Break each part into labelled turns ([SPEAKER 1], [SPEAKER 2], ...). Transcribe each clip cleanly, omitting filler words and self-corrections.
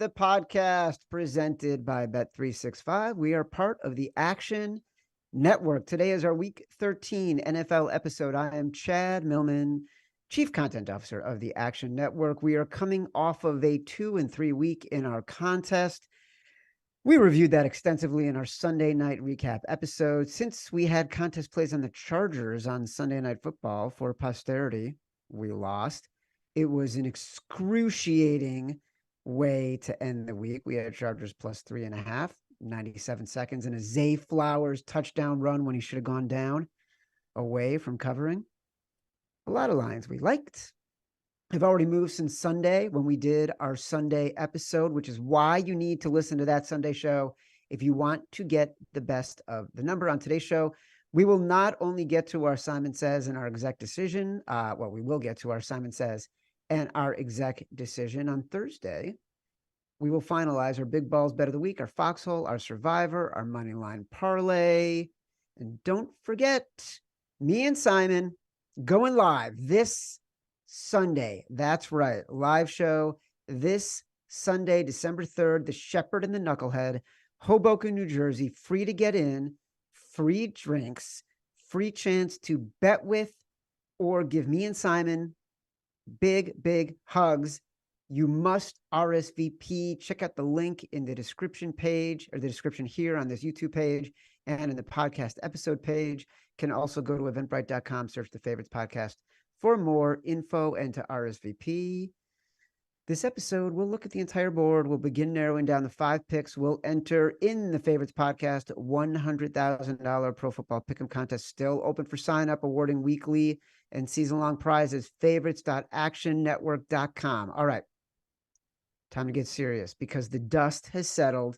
[SPEAKER 1] the podcast presented by Bet365. We are part of the Action Network. Today is our Week 13 NFL episode. I am Chad Millman, Chief Content Officer of the Action Network. We are coming off of a 2 and 3 week in our contest. We reviewed that extensively in our Sunday night recap episode. Since we had contest plays on the Chargers on Sunday Night Football for posterity, we lost. It was an excruciating way to end the week. We had Chargers plus 3.5, 97 seconds, and a Zay Flowers touchdown run when he should have gone down away from covering. A lot of lines we liked. I've already moved since Sunday when we did our Sunday episode, which is why you need to listen to that Sunday show if you want to get the best of the number. On today's show, we will not only get to our Simon Says and our exec decision. We will get to our Simon Says and our exec decision. On Thursday, we will finalize our Big Balls Bet of the Week, our Foxhole, our Survivor, our Moneyline Parlay. And don't forget, me and Simon going live this Sunday. That's right. Live show this Sunday, December 3rd, the Shepherd and the Knucklehead, Hoboken, New Jersey. Free to get in, free drinks, free chance to bet with or give me and Simon big hugs. You must RSVP. Check out the link in the description page or the description here on this YouTube page and in the podcast episode page. Can also go to eventbrite.com, search the Favorites Podcast for more info and to RSVP. This episode, we'll look at the entire board. We'll begin narrowing down the 5 picks. We'll enter in the Favorites Podcast $100,000 Pro Football Pick'em contest, still open for sign up, awarding weekly and season-long prizes. Favorites.actionnetwork.com. All right, time to get serious because the dust has settled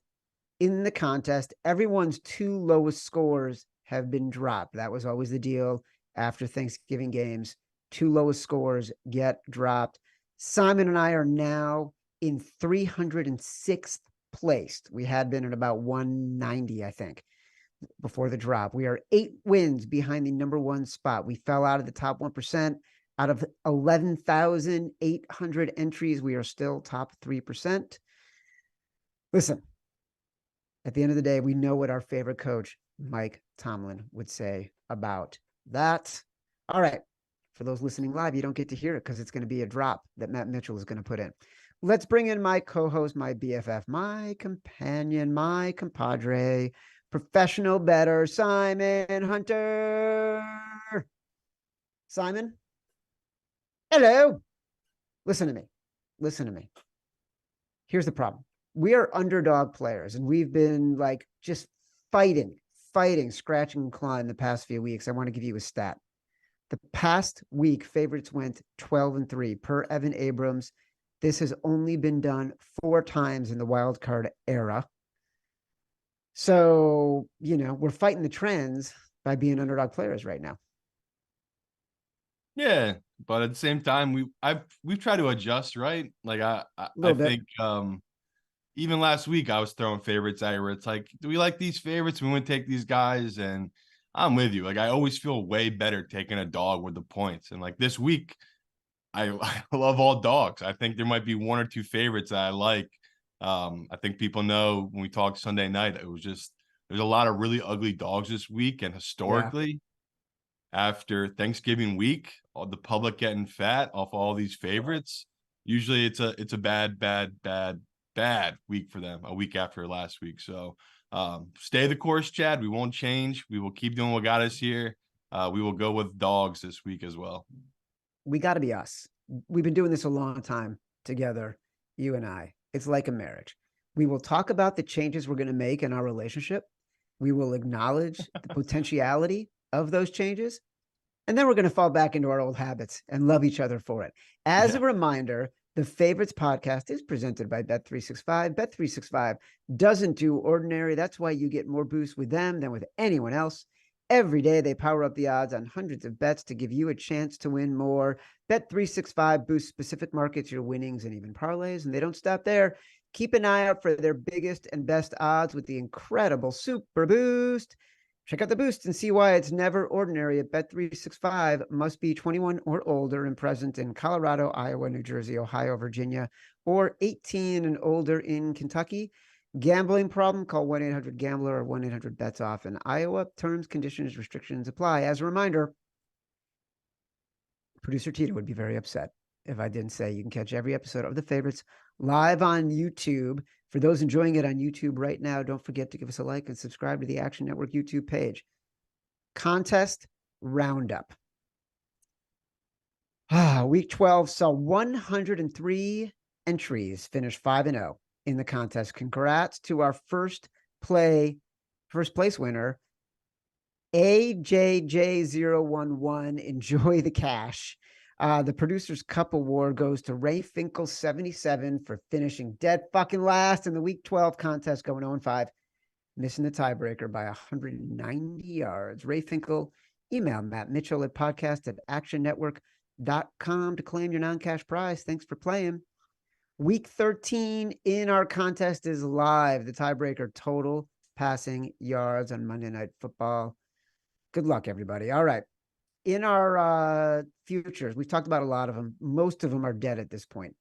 [SPEAKER 1] in the contest. Everyone's 2 lowest scores have been dropped. That was always the deal after Thanksgiving games. 2 lowest scores get dropped. Simon and I are now in 306th place. We had been at about 190, I think, before the drop. We are 8 wins behind the number 1 spot. We fell out of the top 1%. Out of 11,800 entries, we are still top 3%. Listen, at the end of the day, we know what our favorite coach, Mike Tomlin, would say about that. All right. For those listening live, you don't get to hear it because it's going to be a drop that Matt Mitchell is going to put in. Let's bring in my co-host, my BFF, my companion, my compadre, professional bettor, Simon Hunter. Simon? Hello. Listen to me. Here's the problem. We are underdog players, and we've been like just fighting, scratching and clawing the past few weeks. I want to give you a stat. The past week, favorites went 12-3 per Evan Abrams. This has only been done 4 times in the wild card era. So, we're fighting the trends by being underdog players right now.
[SPEAKER 2] Yeah, but at the same time, we've tried to adjust, right? Like I think even last week I was throwing favorites at you where it's like, do we like these favorites? We want to take these guys, and I'm with you. Like I always feel way better taking a dog with the points. And like this week, I love all dogs. I think there might be 1 or 2 favorites that I like. I think people know when we talked Sunday night, there's a lot of really ugly dogs this week. And historically, after Thanksgiving week, all the public getting fat off all these favorites, usually it's a bad week for them, a week after last week. So stay the course, Chad. We won't change. We will keep doing what got us here. We will go with dogs this week as well.
[SPEAKER 1] We got to be us. We've been doing this a long time together, you and I. It's like a marriage. We will talk about the changes we're going to make in our relationship. We will acknowledge the potentiality of those changes. And then we're going to fall back into our old habits and love each other for it. As a reminder, the Favorites Podcast is presented by Bet365. Bet365 doesn't do ordinary. That's why you get more boosts with them than with anyone else. Every day, they power up the odds on hundreds of bets to give you a chance to win more. Bet365 boosts specific markets, your winnings, and even parlays, and they don't stop there. Keep an eye out for their biggest and best odds with the incredible Super Boost. Check out the boost and see why it's never ordinary at Bet365. Must be 21 or older and present in Colorado, Iowa, New Jersey, Ohio, Virginia, or 18 and older in Kentucky. Gambling problem, call 1-800-GAMBLER or 1-800-BETS-OFF in Iowa. Terms, conditions, restrictions apply. As a reminder, producer Tito would be very upset if I didn't say you can catch every episode of The Favorites live on YouTube. For those enjoying it on YouTube right now, don't forget to give us a like and subscribe to the Action Network YouTube page. Contest Roundup. Week 12 saw 103 entries, finished 5-0 in the contest. Congrats to our first place winner, AJJ011. Enjoy the cash. The Producer's Cup Award goes to Ray Finkel 77 for finishing dead fucking last in the Week 12 contest, going 0-5, missing the tiebreaker by 190 yards. Ray Finkel, email Matt Mitchell at podcast@actionnetwork.com to claim your non-cash prize. Thanks for playing. Week 13 in our contest is live. The tiebreaker, total passing yards on Monday Night Football. Good luck, everybody. All right. In our futures, we've talked about a lot of them. Most of them are dead at this point.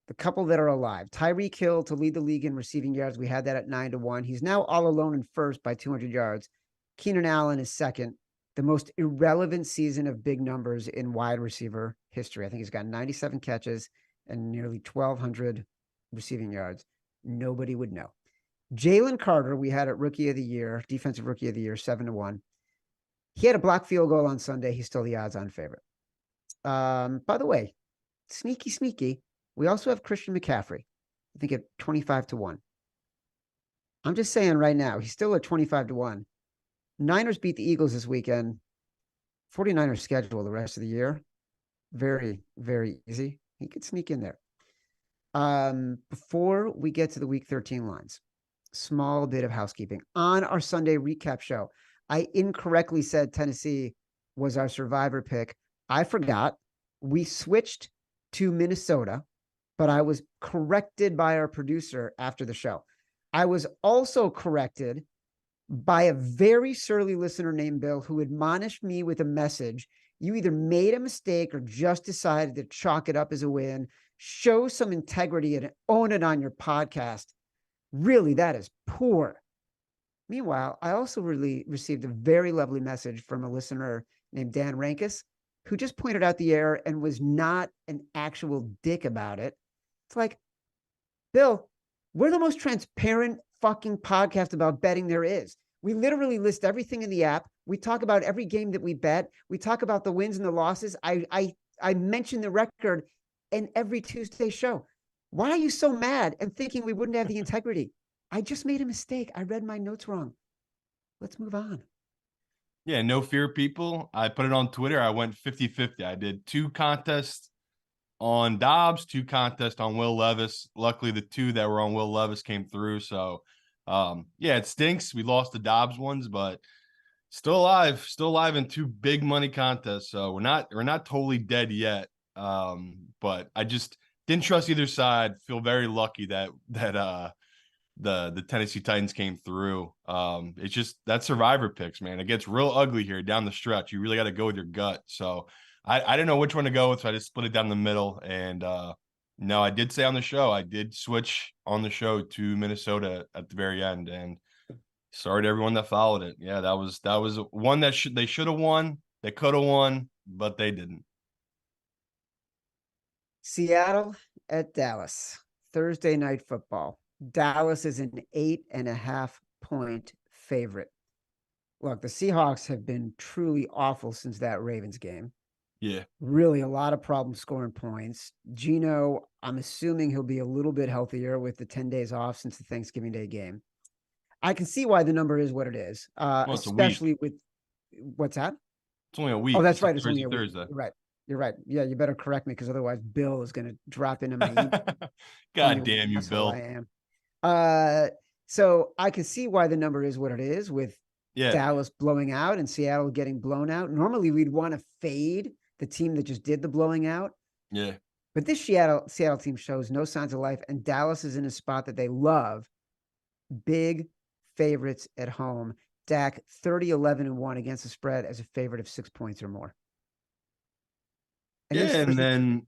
[SPEAKER 1] The couple that are alive, Tyreek Hill to lead the league in receiving yards. We had that at 9-1. He's now all alone in first by 200 yards. Keenan Allen is second. The most irrelevant season of big numbers in wide receiver history. I think he's got 97 catches and nearly 1,200 receiving yards. Nobody would know. Jalen Carter, we had at Rookie of the Year, Defensive Rookie of the Year, 7-1. He had a blocked field goal on Sunday. He's still the odds-on favorite. By the way, sneaky. We also have Christian McCaffrey, I think at 25-1. I'm just saying right now, he's still at 25-1. Niners beat the Eagles this weekend. 49ers schedule the rest of the year. Very, very easy. He could sneak in there. Before we get to the Week 13 lines, small bit of housekeeping. On our Sunday recap show, I incorrectly said Tennessee was our survivor pick. I forgot. We switched to Minnesota, but I was corrected by our producer after the show. I was also corrected by a very surly listener named Bill, who admonished me with a message. You either made a mistake or just decided to chalk it up as a win. Show some integrity and own it on your podcast. Really, that is poor. Meanwhile, I also received a very lovely message from a listener named Dan Rankus, who just pointed out the error and was not an actual dick about it. It's like, Bill, we're the most transparent fucking podcast about betting there is. We literally list everything in the app. We talk about every game that we bet. We talk about the wins and the losses. I mention the record in every Tuesday show. Why are you so mad and thinking we wouldn't have the integrity? I just made a mistake. I read my notes wrong. Let's move on.
[SPEAKER 2] Yeah, no fear, people. I put it on Twitter. I went 50-50. I did 2 contests on Dobbs, 2 contests on Will Levis. Luckily, the 2 that were on Will Levis came through. So, yeah, it stinks. We lost the Dobbs ones, but still alive in 2 big money contests. So we're not totally dead yet. But I just didn't trust either side. Feel very lucky that the Tennessee Titans came through. It's just that survivor picks, man. It gets real ugly here down the stretch. You really got to go with your gut. So I didn't know which one to go with, so I just split it down the middle. And no, I did say on the show, I did switch on the show to Minnesota at the very end. And sorry to everyone that followed it. Yeah, that was one that they should have won. They could have won, but they didn't.
[SPEAKER 1] Seattle at Dallas, Thursday Night Football. Dallas is an 8.5-point favorite. Look, the Seahawks have been truly awful since that Ravens game.
[SPEAKER 2] Yeah.
[SPEAKER 1] Really a lot of problems scoring points. Geno, I'm assuming he'll be a little bit healthier with the 10 days off since the Thanksgiving Day game. I can see why the number is what it is, especially with what's that?
[SPEAKER 2] It's only a week.
[SPEAKER 1] Oh, that's right. It's only a
[SPEAKER 2] Thursday.
[SPEAKER 1] Week. You're right. You're right. Yeah, you better correct me because otherwise Bill is going to drop into my email.
[SPEAKER 2] God damn you, Bill.
[SPEAKER 1] I am. So I can see why the number is what it is with Dallas blowing out and Seattle getting blown out. Normally we'd want to fade the team that just did the blowing out.
[SPEAKER 2] Yeah.
[SPEAKER 1] But this Seattle team shows no signs of life, and Dallas is in a spot that they love. Big favorites at home. Dak 30-11-1 against the spread as a favorite of 6 points or more.
[SPEAKER 2] And then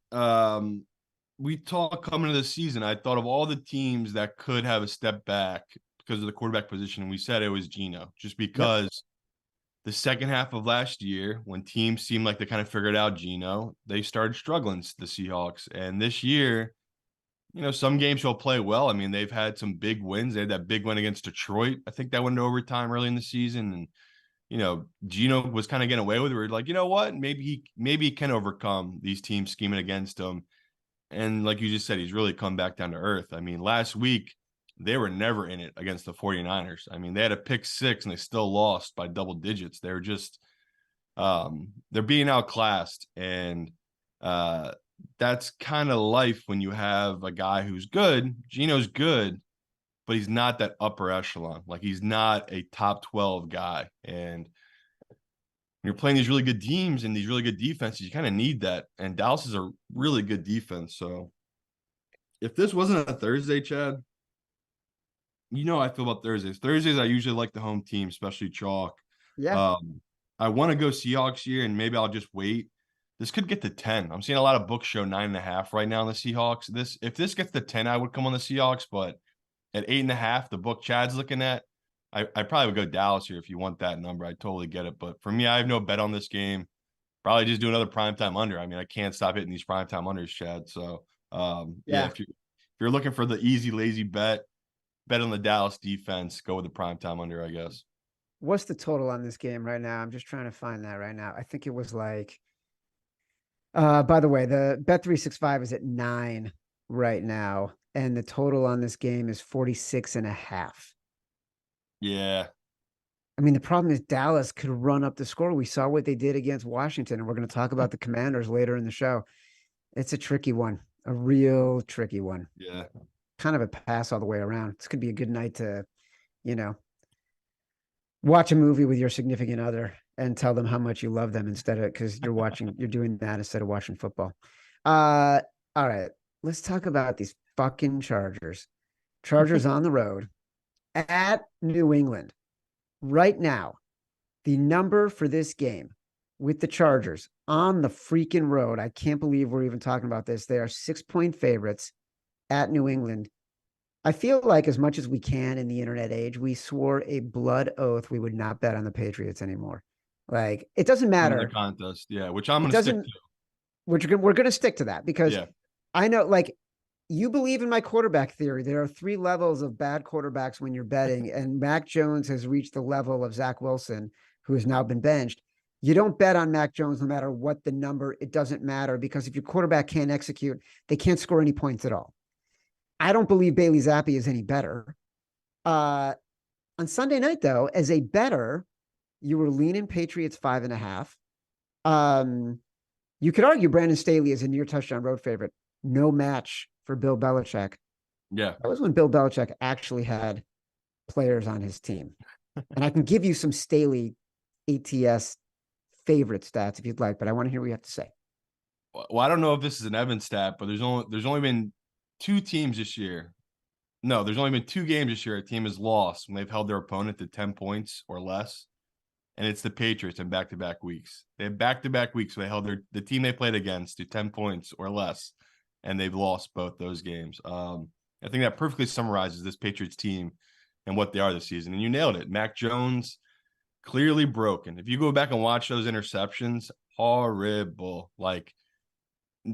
[SPEAKER 2] we talked coming into the season, I thought of all the teams that could have a step back because of the quarterback position. And we said it was Geno, just
[SPEAKER 1] Yep.
[SPEAKER 2] because the second half of last year, when teams seemed like they kind of figured out Geno, they started struggling, the Seahawks. And this year, some games he'll play well. I mean, they've had some big wins. They had that big win against Detroit. I think that went to overtime early in the season. And, Geno was kind of getting away with it. We're like, you know what? Maybe he can overcome these teams scheming against him. And like you just said, he's really come back down to earth. I mean, last week, they were never in it against the 49ers. I mean, they had a pick six and they still lost by double digits. They're just they're being outclassed. And that's kind of life when you have a guy who's good. Geno's good, but he's not that upper echelon. Like, he's not a top 12 guy. And when you're playing these really good teams and these really good defenses, you kind of need that. And Dallas is a really good defense. So if this wasn't a Thursday, Chad, how I feel about Thursdays. Thursdays, I usually like the home team, especially chalk.
[SPEAKER 1] Yeah.
[SPEAKER 2] I want to go Seahawks here, and maybe I'll just wait. This could get to 10. I'm seeing a lot of books show 9.5 right now on the Seahawks. If this gets to 10, I would come on the Seahawks, but at 8.5, the book Chad's looking at, I probably would go Dallas here if you want that number. I totally get it. But for me, I have no bet on this game. Probably just do another primetime under. I mean, I can't stop hitting these primetime unders, Chad. So yeah, if you're looking for the easy, lazy bet on the Dallas defense, go with the primetime under, I guess.
[SPEAKER 1] What's the total on this game right now? I'm just trying to find that right now. I think it was like, by the way, the Bet365 is at 9 right now, and the total on this game is 46.5.
[SPEAKER 2] Yeah.
[SPEAKER 1] I mean, the problem is Dallas could run up the score. We saw what they did against Washington, and we're going to talk about the Commanders later in the show. It's a tricky one, a real tricky one.
[SPEAKER 2] Yeah.
[SPEAKER 1] Kind of a pass all the way around. This could be a good night to, watch a movie with your significant other and tell them how much you love them instead of, because you're doing that instead of watching football. All right, let's talk about these fucking Chargers. Chargers on the road at New England. Right now, the number for this game with the Chargers on the freaking road, I can't believe we're even talking about this. They are 6-point favorites at New England. I feel like, as much as we can in the internet age, we swore a blood oath we would not bet on the Patriots anymore. Like, it doesn't matter.
[SPEAKER 2] The contest, yeah, which I'm going to stick to.
[SPEAKER 1] We're going to stick to that because I know, like, you believe in my quarterback theory. There are 3 levels of bad quarterbacks when you're betting, and Mac Jones has reached the level of Zach Wilson, who has now been benched. You don't bet on Mac Jones no matter what the number. It doesn't matter, because if your quarterback can't execute, they can't score any points at all. I don't believe Bailey Zappi is any better. On Sunday night, though, as a bettor, you were leaning Patriots 5.5. You could argue Brandon Staley is a near touchdown road favorite. No match for Bill Belichick.
[SPEAKER 2] Yeah.
[SPEAKER 1] That was when Bill Belichick actually had players on his team. And I can give you some Staley ATS favorite stats if you'd like, but I want to hear what you have to say.
[SPEAKER 2] Well, I don't know if this is an Evan stat, but there's only been 2 teams this year. No, there's only been 2 games this year a team has lost when they've held their opponent to 10 points or less. And it's the Patriots in back-to-back weeks. They have back-to-back weeks where they held the team they played against to 10 points or less, and they've lost both those games. I think that perfectly summarizes this Patriots team and what they are this season. And you nailed it. Mac Jones, clearly broken. If you go back and watch those interceptions, horrible. Like,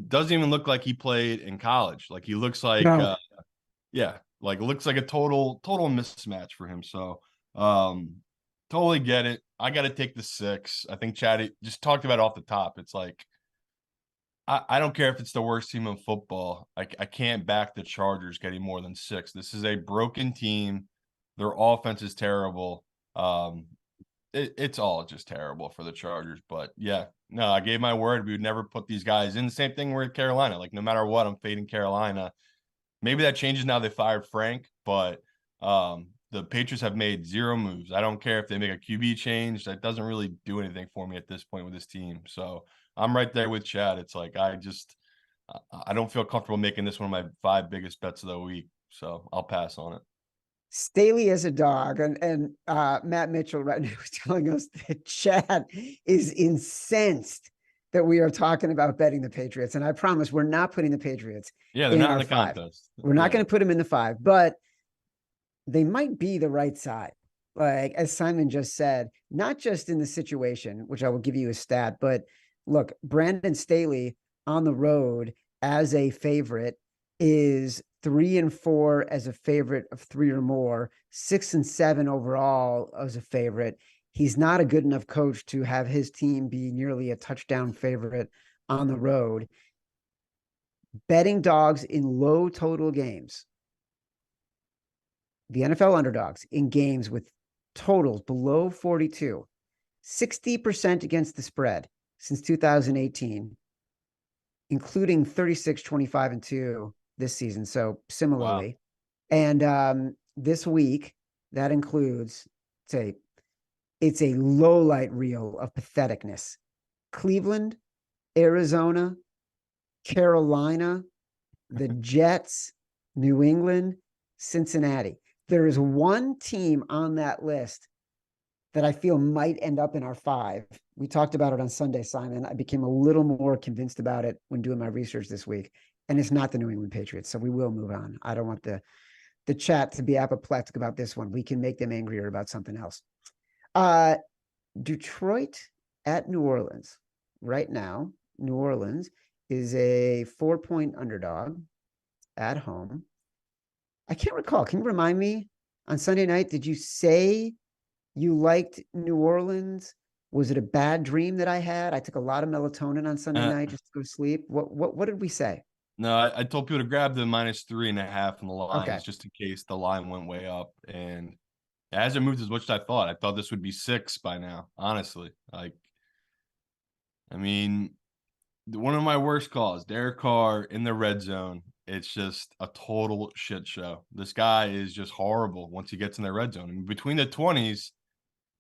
[SPEAKER 2] doesn't even look like he played in college. Like, he looks like,
[SPEAKER 1] No.
[SPEAKER 2] looks like a total mismatch for him. So, totally get it. I got to take the 6. I think Chad just talked about it off the top. It's like, I don't care if it's the worst team in football. I can't back the Chargers getting more than 6. This is a broken team. Their offense is terrible. It's all just terrible for the Chargers. But yeah, no, I gave my word we would never put these guys in. The same thing with Carolina. Like, no matter what, I'm fading Carolina. Maybe that changes now they fired Frank, but the Patriots have made 0 moves. I don't care if they make a QB change. That doesn't really do anything for me at this point with this team. So I'm right there with Chad. It's like, I don't feel comfortable making this one of my 5 biggest bets of the week. So I'll pass on it.
[SPEAKER 1] Staley is a dog, and Matt Mitchell right now is telling us that Chad is incensed that we are talking about betting the Patriots. And I promise we're not putting the Patriots
[SPEAKER 2] Yeah, they're
[SPEAKER 1] in
[SPEAKER 2] not in
[SPEAKER 1] our
[SPEAKER 2] the
[SPEAKER 1] 5.
[SPEAKER 2] contest.
[SPEAKER 1] We're not going to put them in the 5, but they might be the right side. Like, as Simon just said, not just in the situation, which I will give you a stat, but look, Brandon Staley on the road as a favorite is 3-4 as a favorite of 3 or more, 6-7 overall as a favorite. He's not a good enough coach to have his team be nearly a touchdown favorite on the road. Betting dogs in low total games, the NFL underdogs in games with totals below 42, 60% against the spread since 2018, including 36, 25, and 2 this season. So similarly. Wow. And this week, that includes, it's a low light reel of patheticness. Cleveland, Arizona, Carolina, the Jets, New England, Cincinnati. There is one team on that list that I feel might end up in our 5. We talked about it on Sunday, Simon. I became a little more convinced about it when doing my research this week, and it's not the New England Patriots. So we will move on. I don't want the chat to be apoplectic about this one. We can make them angrier about something else. Detroit at New Orleans. Right now, New Orleans is a 4-point underdog at home. I can't recall. Can you remind me, on Sunday night, did you say you liked New Orleans? Was it a bad dream that I had? I took a lot of melatonin on Sunday night just to go to sleep. What did we say?
[SPEAKER 2] No, I told people to grab the -3.5 in the lines,
[SPEAKER 1] Okay,
[SPEAKER 2] just in case the line went way up. And it hasn't moved as much as I thought. I thought this would be 6 by now, honestly. Like, I mean, one of my worst calls, Derek Carr in the red zone. It's just a total shit show. This guy is just horrible once he gets in the red zone. I mean, between the 20s,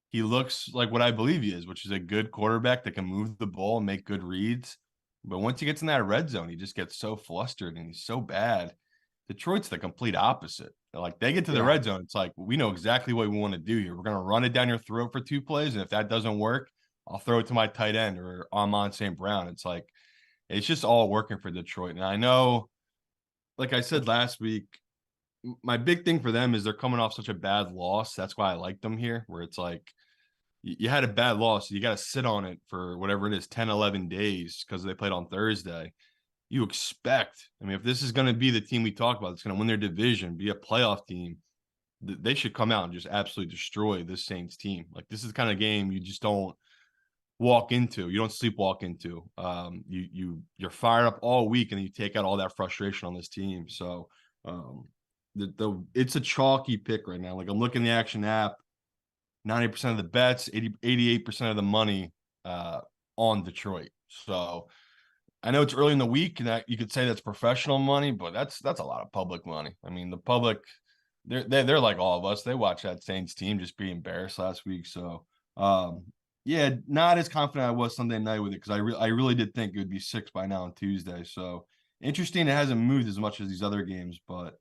[SPEAKER 2] he looks like what I believe he is, which is a good quarterback that can move the ball and make good reads. But once he gets in that red zone, he just gets so flustered and he's so bad. Detroit's the complete opposite. Like, they get to the red zone, it's like, we know exactly what we want to do here. We're going to run it down your throat for 2 plays, and if that doesn't work, I'll throw it to my tight end or Amon St. Brown. It's like, it's just all working for Detroit. And I know, like I said last week, my big thing for them is they're coming off such a bad loss. That's why I like them here, where it's like, you had a bad loss. You got to sit on it for whatever it is, 10, 11 days, because they played on Thursday. You expect, I mean, if this is going to be the team we talk about, it's going to win their division, be a playoff team, they should come out and just absolutely destroy this Saints team. Like, this is the kind of game you just don't walk into. You don't sleepwalk into. You're fired up all week, and you take out all that frustration on this team. So it's a chalky pick right now. Like, I'm looking at the action app, 90% of the bets, 88% of the money on Detroit. So I know it's early in the week, and that you could say that's professional money, but that's a lot of public money. I mean, the public, they're like all of us. They watch that Saints team just be embarrassed last week. So yeah, not as confident I was Sunday night with it, because I really did think it would be 6 by now on Tuesday. So interesting, it hasn't moved as much as these other games, but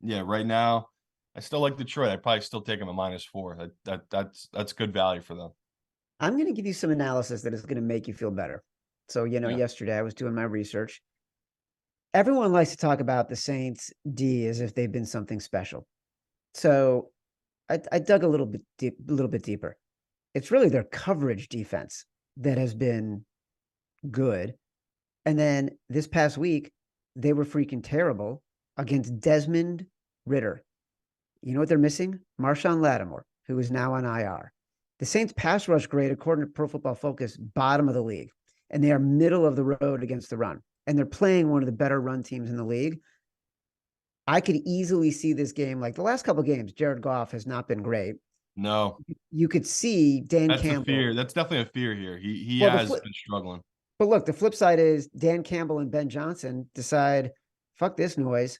[SPEAKER 2] yeah, right now I still like Detroit. I'd probably still take them at -4. That's good value for them.
[SPEAKER 1] I'm going to give you some analysis that is going to make you feel better. So, yesterday I was doing my research. Everyone likes to talk about the Saints D as if they've been something special. So I dug a little bit deeper. It's really their coverage defense that has been good. And then this past week, they were freaking terrible against Desmond Ridder. You know what they're missing? Marshawn Lattimore, who is now on IR. The Saints pass rush grade, according to Pro Football Focus, bottom of the league. And they are middle of the road against the run. And they're playing one of the better run teams in the league. I could easily see this game, like the last couple of games, Jared Goff has not been great.
[SPEAKER 2] No.
[SPEAKER 1] You could see Dan Campbell.
[SPEAKER 2] A fear. That's definitely a fear here. He has been struggling.
[SPEAKER 1] But look, the flip side is Dan Campbell and Ben Johnson decide, fuck this noise.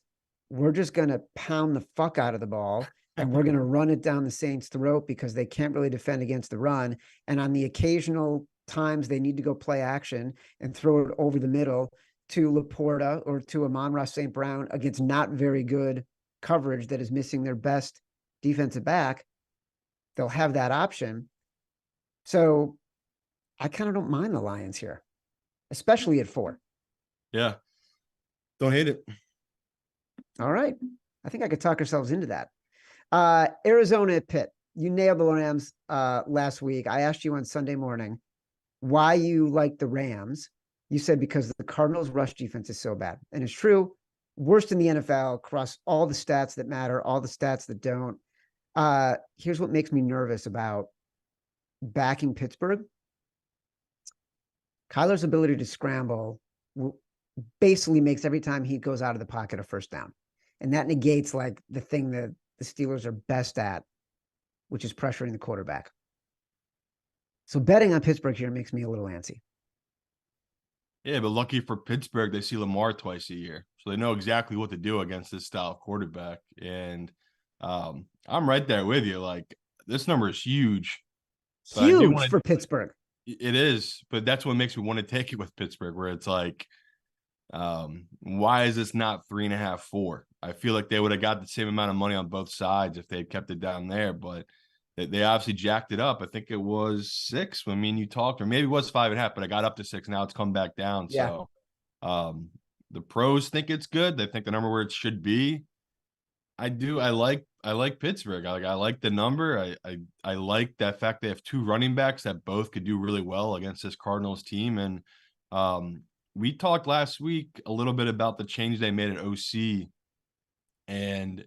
[SPEAKER 1] We're just going to pound the fuck out of the ball, and we're going to run it down the Saints' throat because they can't really defend against the run. And on the occasional times they need to go play action and throw it over the middle to Laporta or to Amon-Ra St. Brown against not very good coverage that is missing their best defensive back, they'll have that option. So I kind of don't mind the Lions here. especially at 4.
[SPEAKER 2] Yeah. Don't hate it.
[SPEAKER 1] All right. I think I could talk ourselves into that. Arizona at Pitt. You nailed the Rams last week. I asked you on Sunday morning why you like the Rams. You said because the Cardinals' rush defense is so bad. And it's true. Worst in the NFL across all the stats that matter, all the stats that don't. Here's what makes me nervous about backing Pittsburgh. Kyler's ability to scramble basically makes every time he goes out of the pocket a first down. And that negates like the thing that the Steelers are best at, which is pressuring the quarterback. So betting on Pittsburgh here makes me a little antsy.
[SPEAKER 2] Yeah, but lucky for Pittsburgh, they see Lamar twice a year. So they know exactly what to do against this style of quarterback. And I'm right there with you. Like, this number is huge. But I do
[SPEAKER 1] Huge
[SPEAKER 2] want
[SPEAKER 1] for Pittsburgh.
[SPEAKER 2] It is, but that's what makes me want to take it with Pittsburgh, where it's like, why is this not 3.5, 4? I feel like they would have got the same amount of money on both sides if they had kept it down there, but they obviously jacked it up. I think it was 6 when me and you talked, or maybe it was 5.5, but I got up to 6. Now it's come back down.
[SPEAKER 1] Yeah.
[SPEAKER 2] So the pros think it's good. They think the number where it should be. I do. I like Pittsburgh. I like the number. I like that fact they have 2 running backs that both could do really well against this Cardinals team. And we talked last week a little bit about the change they made at OC, and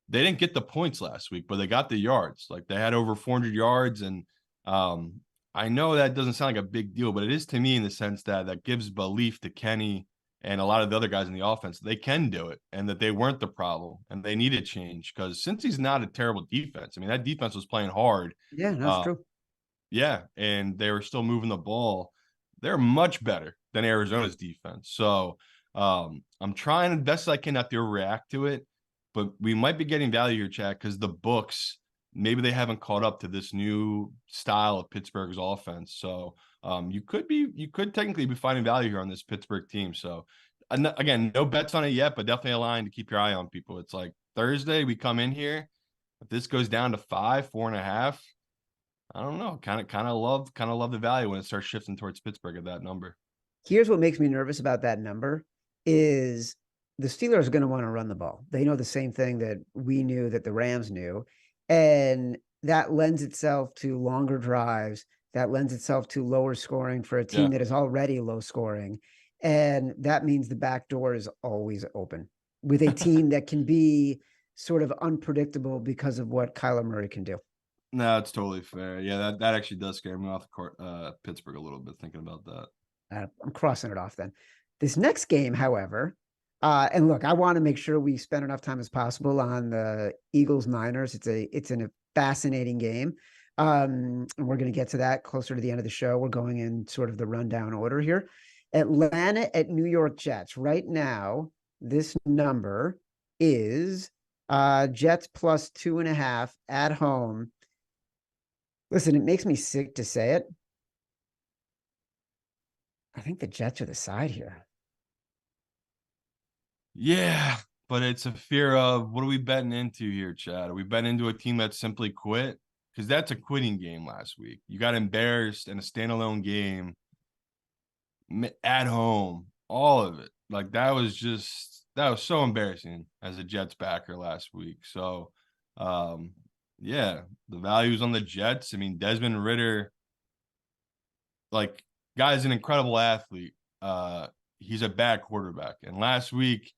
[SPEAKER 2] they didn't get the points last week, but they got the yards. Like, they had over 400 yards, and I know that doesn't sound like a big deal, but it is to me, in the sense that that gives belief to Kenny and a lot of the other guys in the offense. They can do it, and that they weren't the problem, and they need a change, because since he's not a terrible defense, I mean, that defense was playing hard.
[SPEAKER 1] Yeah, that's true.
[SPEAKER 2] Yeah, and they were still moving the ball. They're much better than Arizona's defense. So I'm trying as best as I can not to react to it, but we might be getting value here, Chad, because the books, maybe they haven't caught up to this new style of Pittsburgh's offense. So you could technically be finding value here on this Pittsburgh team. So again, no bets on it yet, but definitely a line to keep your eye on, people. It's like Thursday, we come in here. If this goes down to 5, 4.5, I don't know. Kind of love the value when it starts shifting towards Pittsburgh at that number.
[SPEAKER 1] Here's what makes me nervous about that number is the Steelers are going to want to run the ball. They know the same thing that we knew, that the Rams knew. And that lends itself to longer drives. That lends itself to lower scoring for a team that is already low scoring. And that means the back door is always open with a team that can be sort of unpredictable because of what Kyler Murray can do.
[SPEAKER 2] No, it's totally fair. Yeah, that actually does scare me off the court, Pittsburgh a little bit, thinking about that.
[SPEAKER 1] I'm crossing it off then. This next game, however, and look, I want to make sure we spend enough time as possible on the Eagles-Niners. It's a fascinating game. And we're going to get to that closer to the end of the show. We're going in sort of the rundown order here. Atlanta at New York Jets. Right now, this number is Jets plus 2.5 at home. Listen, it makes me sick to say it. I think the Jets are the side here.
[SPEAKER 2] Yeah, but it's a fear of, what are we betting into here, Chad? Are we betting into a team that simply quit? Because that's a quitting game last week. You got embarrassed in a standalone game at home, all of it. Like, that was so embarrassing as a Jets backer last week. So, yeah, the value's on the Jets. I mean, Desmond Ridder, like, guy's an incredible athlete. He's a bad quarterback. And last week,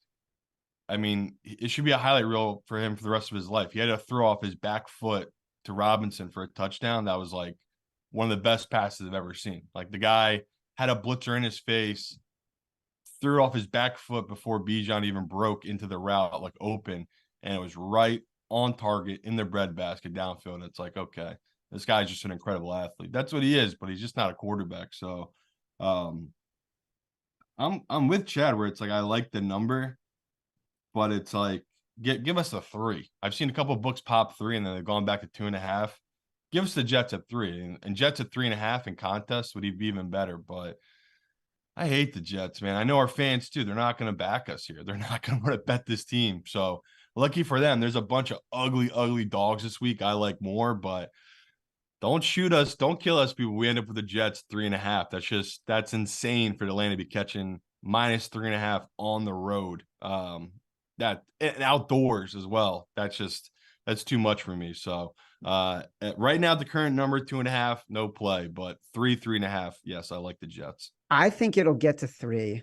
[SPEAKER 2] I mean, it should be a highlight reel for him for the rest of his life. He had to throw off his back foot to Robinson for a touchdown. That was like one of the best passes I've ever seen. Like, the guy had a blitzer in his face, threw off his back foot before Bijan even broke into the route, like open, and it was right on target in the breadbasket downfield. And it's like, okay, this guy's just an incredible athlete. That's what he is, but he's just not a quarterback. So I'm with Chad, where it's like, I like the number, but it's like, give us a 3. I've seen a couple of books pop 3, and then they've gone back to 2.5. Give us the Jets at 3, and Jets at 3.5 in contest would be even better. But I hate the Jets, man. I know our fans too. They're not going to back us here. They're not going to want to bet this team. So lucky for them, there's a bunch of ugly dogs this week I like more, but don't shoot us, don't kill us, people. We end up with the Jets 3.5. That's insane for the lane to be catching minus 3.5 on the road. That and outdoors as well. That's too much for me. So right now the current number 2.5, no play, but 3.5. Yes, I like the Jets.
[SPEAKER 1] I think it'll get to 3.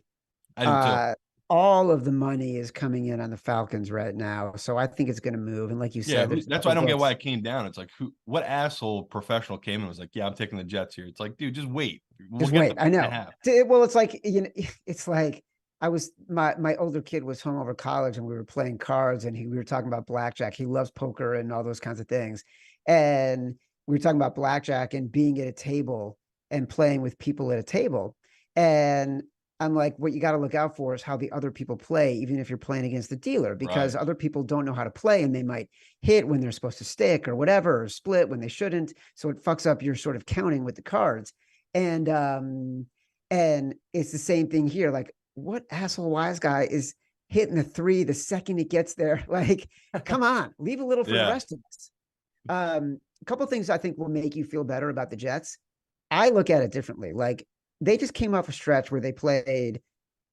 [SPEAKER 2] I do too.
[SPEAKER 1] All of the money is coming in on the Falcons right now, so I think it's going to move. And like you
[SPEAKER 2] Yeah,
[SPEAKER 1] said, there's a
[SPEAKER 2] that's why
[SPEAKER 1] couple
[SPEAKER 2] I don't get
[SPEAKER 1] books.
[SPEAKER 2] why it came down. It's like, what asshole professional came and was like, "Yeah, I'm taking the Jets here." It's like, dude, just wait. We'll
[SPEAKER 1] Just
[SPEAKER 2] get
[SPEAKER 1] wait.
[SPEAKER 2] the
[SPEAKER 1] I know.
[SPEAKER 2] 3.5.
[SPEAKER 1] Well, it's like, it's like I was my older kid was home over college and we were playing cards and we were talking about blackjack. He loves poker and all those kinds of things. And we were talking about blackjack and being at a table and playing with people at a table. And I'm like, what you got to look out for is how the other people play, even if you're playing against the dealer, because
[SPEAKER 2] Right.
[SPEAKER 1] other people don't know how to play and they might hit when they're supposed to stick or whatever, or split when they shouldn't. So it fucks up your sort of counting with the cards. And it's the same thing here. Like, what asshole wise guy is hitting the 3 the second it gets there? Like, come on, leave a little for the
[SPEAKER 2] Yeah.
[SPEAKER 1] rest of us. A couple of things I think will make you feel better about the Jets. I look at it differently. Like, they just came off a stretch where they played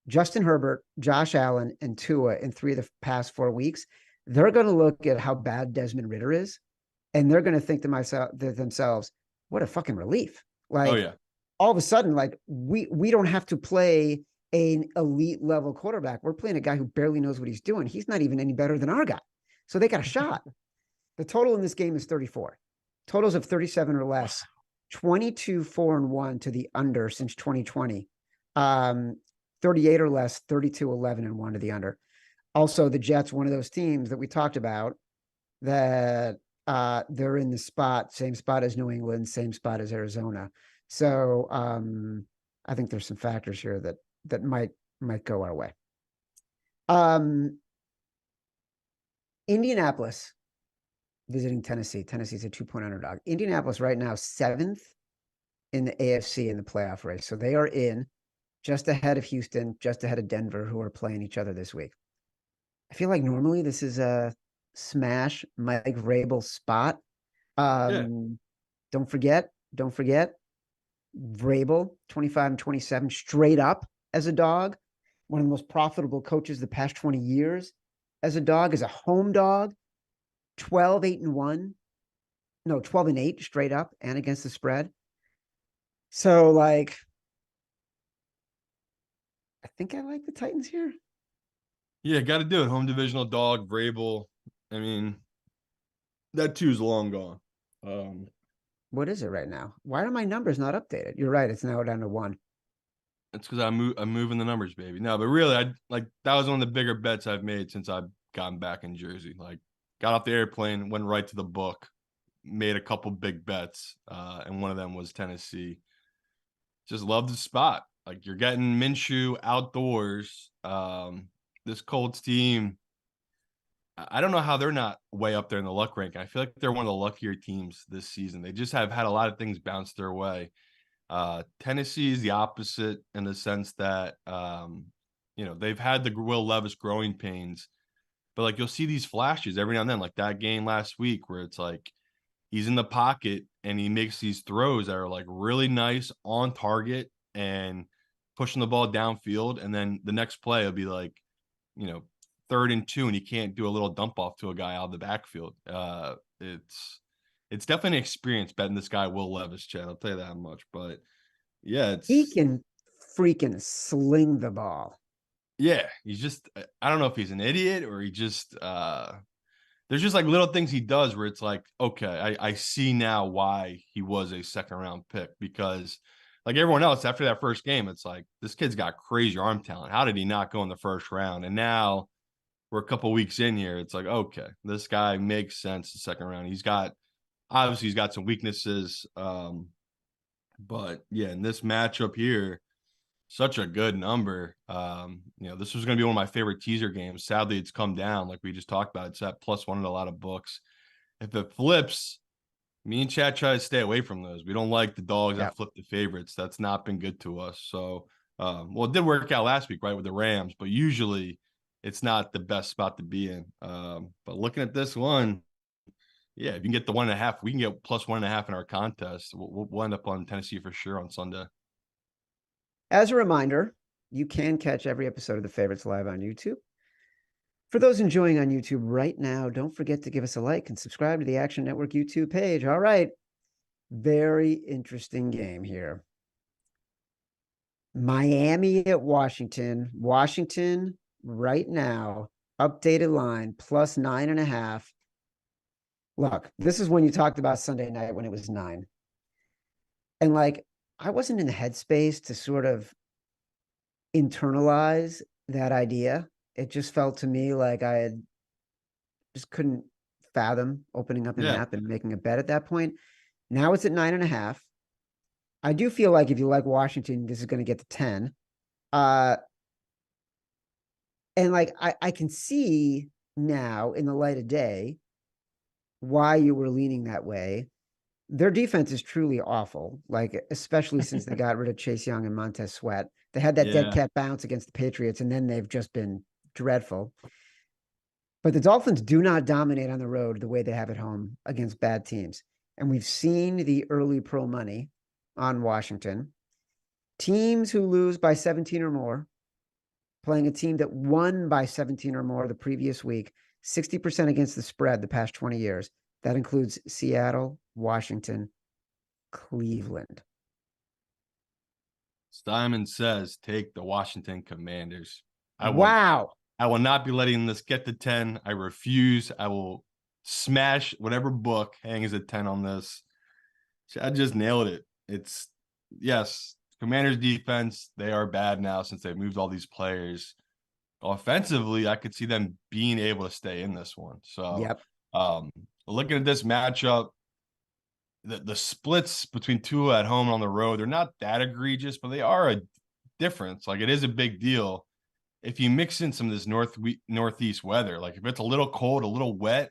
[SPEAKER 1] Justin Herbert, Josh Allen, and Tua in 3 of the past 4 weeks. They're going to look at how bad Desmond Ritter is, and they're going to think to themselves, what a fucking relief.
[SPEAKER 2] Oh
[SPEAKER 1] Like,
[SPEAKER 2] yeah.
[SPEAKER 1] all of a sudden, like, we don't have to play an elite level quarterback. We're playing a guy who barely knows what he's doing. He's not even any better than our guy. So they got a shot. The total in this game is 34. Totals of 37 or less. 22-4-1 to the under since 2020. 38 or less, 32-11-1 to the under. Also, the Jets, one of those teams that we talked about, that they're in the same spot as New England, same spot as Arizona. So I think there's some factors here that might go our way. Indianapolis visiting Tennessee. Tennessee's a 2-point underdog. Indianapolis right now 7th in the AFC in the playoff race. So they are in just ahead of Houston, just ahead of Denver, who are playing each other this week. I feel like normally this is a smash Mike Vrabel spot.
[SPEAKER 2] Yeah.
[SPEAKER 1] Don't forget, Vrabel, 25-27, straight up as a dog. One of the most profitable coaches the past 20 years as a dog, as a home dog. 12-8-1. No, 12-8 straight up and against the spread. So, like, I think I like the Titans here.
[SPEAKER 2] Yeah, got to do it. Home divisional dog, Vrabel. I mean, that two's long gone.
[SPEAKER 1] What is it right now? Why are my numbers not updated? You're right. It's now down to 1.
[SPEAKER 2] It's because I'm moving the numbers, baby. No, but really, that was one of the bigger bets I've made since I've gotten back in Jersey. Like, got off the airplane, went right to the book, made a couple big bets, and one of them was Tennessee. Just love the spot. Like, you're getting Minshew outdoors. This Colts team, I don't know how they're not way up there in the luck ranking. I feel like they're one of the luckier teams this season. They just have had a lot of things bounce their way. Tennessee is the opposite in the sense that they've had the Will Levis growing pains, but like you'll see these flashes every now and then, like that game last week where it's like he's in the pocket and he makes these throws that are like really nice on target and pushing the ball downfield, and then the next play will be like, 3rd and 2, and he can't do a little dump off to a guy out of the backfield. It's definitely an experience betting this guy Will Levis, Chad. I'll tell you that much. But yeah,
[SPEAKER 1] He can freaking sling the ball.
[SPEAKER 2] Yeah, he's just, I don't know if he's an idiot or he just there's just like little things he does where it's like, okay, I see now why he was a 2nd-round pick, because like everyone else after that first game, it's like this kid's got crazy arm talent. How did he not go in the 1st round? And now we're a couple weeks in here. It's like, okay, this guy makes sense the 2nd round. He's got some weaknesses. But yeah, in this matchup here, such a good number. This was going to be one of my favorite teaser games. Sadly, it's come down, like we just talked about. It's at +1 in a lot of books. If it flips, me and Chad try to stay away from those. We don't like the dogs that flip the favorites. That's not been good to us. So, it did work out last week, right, with the Rams, but usually it's not the best spot to be in. But looking at this one, Yeah, if you can get the 1.5, we can get plus 1.5 in our contest. We'll end up on Tennessee for sure on Sunday.
[SPEAKER 1] As a reminder, you can catch every episode of The Favorites live on YouTube. For those enjoying on YouTube right now, don't forget to give us a like and subscribe to the Action Network YouTube page. All right. Very interesting game here. Miami at Washington. Washington right now, updated line, plus 9.5. Look, this is when you talked about Sunday night when it was 9. And like, I wasn't in the headspace to sort of internalize that idea. It just felt to me like I had just couldn't fathom opening up an app and making a bet at that point. Now it's at 9.5. I do feel like if you like Washington, this is going to get to 10. And like, I can see now in the light of day why you were leaning that way. Their defense is truly awful, like, especially since they got rid of Chase Young and Montez Sweat. They had that dead cat bounce against the Patriots, and then they've just been dreadful. But the Dolphins do not dominate on the road the way they have at home against bad teams. And we've seen the early pro money on Washington. Teams who lose by 17 or more, playing a team that won by 17 or more the previous week, 60% against the spread the past 20 years. That includes Seattle, Washington, Cleveland.
[SPEAKER 2] Simon says, take the Washington Commanders. I will not be letting this get to 10. I refuse. I will smash whatever book hangs at 10 on this. I just nailed it. It's, yes, Commanders defense, they are bad now since they've moved all these players. Offensively, I could see them being able to stay in this one. So, looking at this matchup, the splits between Tua at home and on the road, they're not that egregious, but they are a difference. Like, it is a big deal. If you mix in some of this northeast weather, like if it's a little cold, a little wet,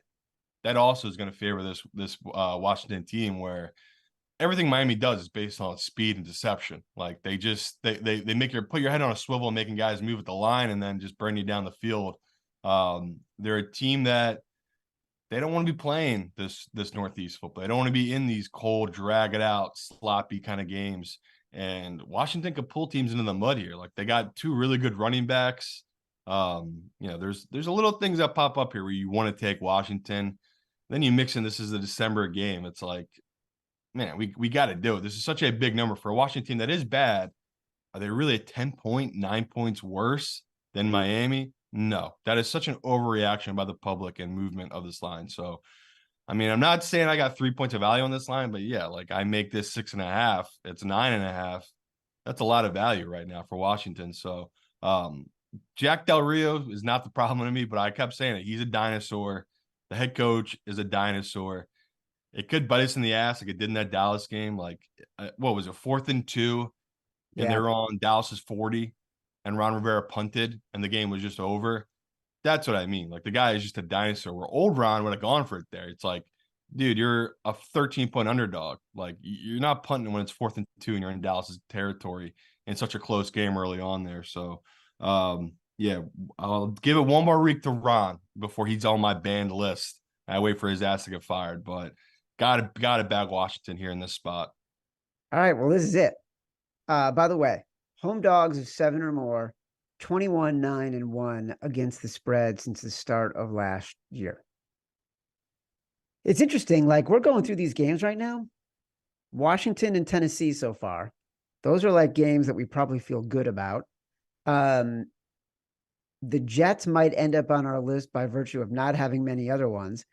[SPEAKER 2] that also is going to favor this Washington team, where everything Miami does is based on speed and deception. Like they make put your head on a swivel, making guys move at the line and then just burn you down the field. They're a team that they don't want to be playing this Northeast football. They don't want to be in these cold, drag it out, sloppy kind of games. And Washington could pull teams into the mud here. Like they got 2 really good running backs. There's a little things that pop up here where you want to take Washington. Then you mix in this is a December game. It's like, man, we got to do it. This is such a big number for a Washington team that is bad. Are they really 9 points worse than Miami? No, that is such an overreaction by the public and movement of this line. So, I mean, I'm not saying I got 3 points of value on this line, but yeah, like I make this 6.5. It's 9.5. That's a lot of value right now for Washington. So, Jack Del Rio is not the problem to me, but I kept saying it. He's a dinosaur. The head coach is a dinosaur. It could bite us in the ass like it did in that Dallas game. Like, what was it, 4th and 2? And they're on Dallas's 40, and Ron Rivera punted, and the game was just over. That's what I mean. Like, the guy is just a dinosaur. Where old Ron would have gone for it there. It's like, dude, you're a 13-point underdog. Like, you're not punting when it's 4th and 2 and you're in Dallas's territory in such a close game early on there. So, I'll give it one more week to Ron before he's on my banned list. I wait for his ass to get fired, but got to bag Washington here in this spot.
[SPEAKER 1] All right, well, this is it. By the way, home dogs of 7 or more, 21-9-1 against the spread since the start of last year. It's interesting. Like, we're going through these games right now. Washington and Tennessee so far. Those are like games that we probably feel good about. The Jets might end up on our list by virtue of not having many other ones.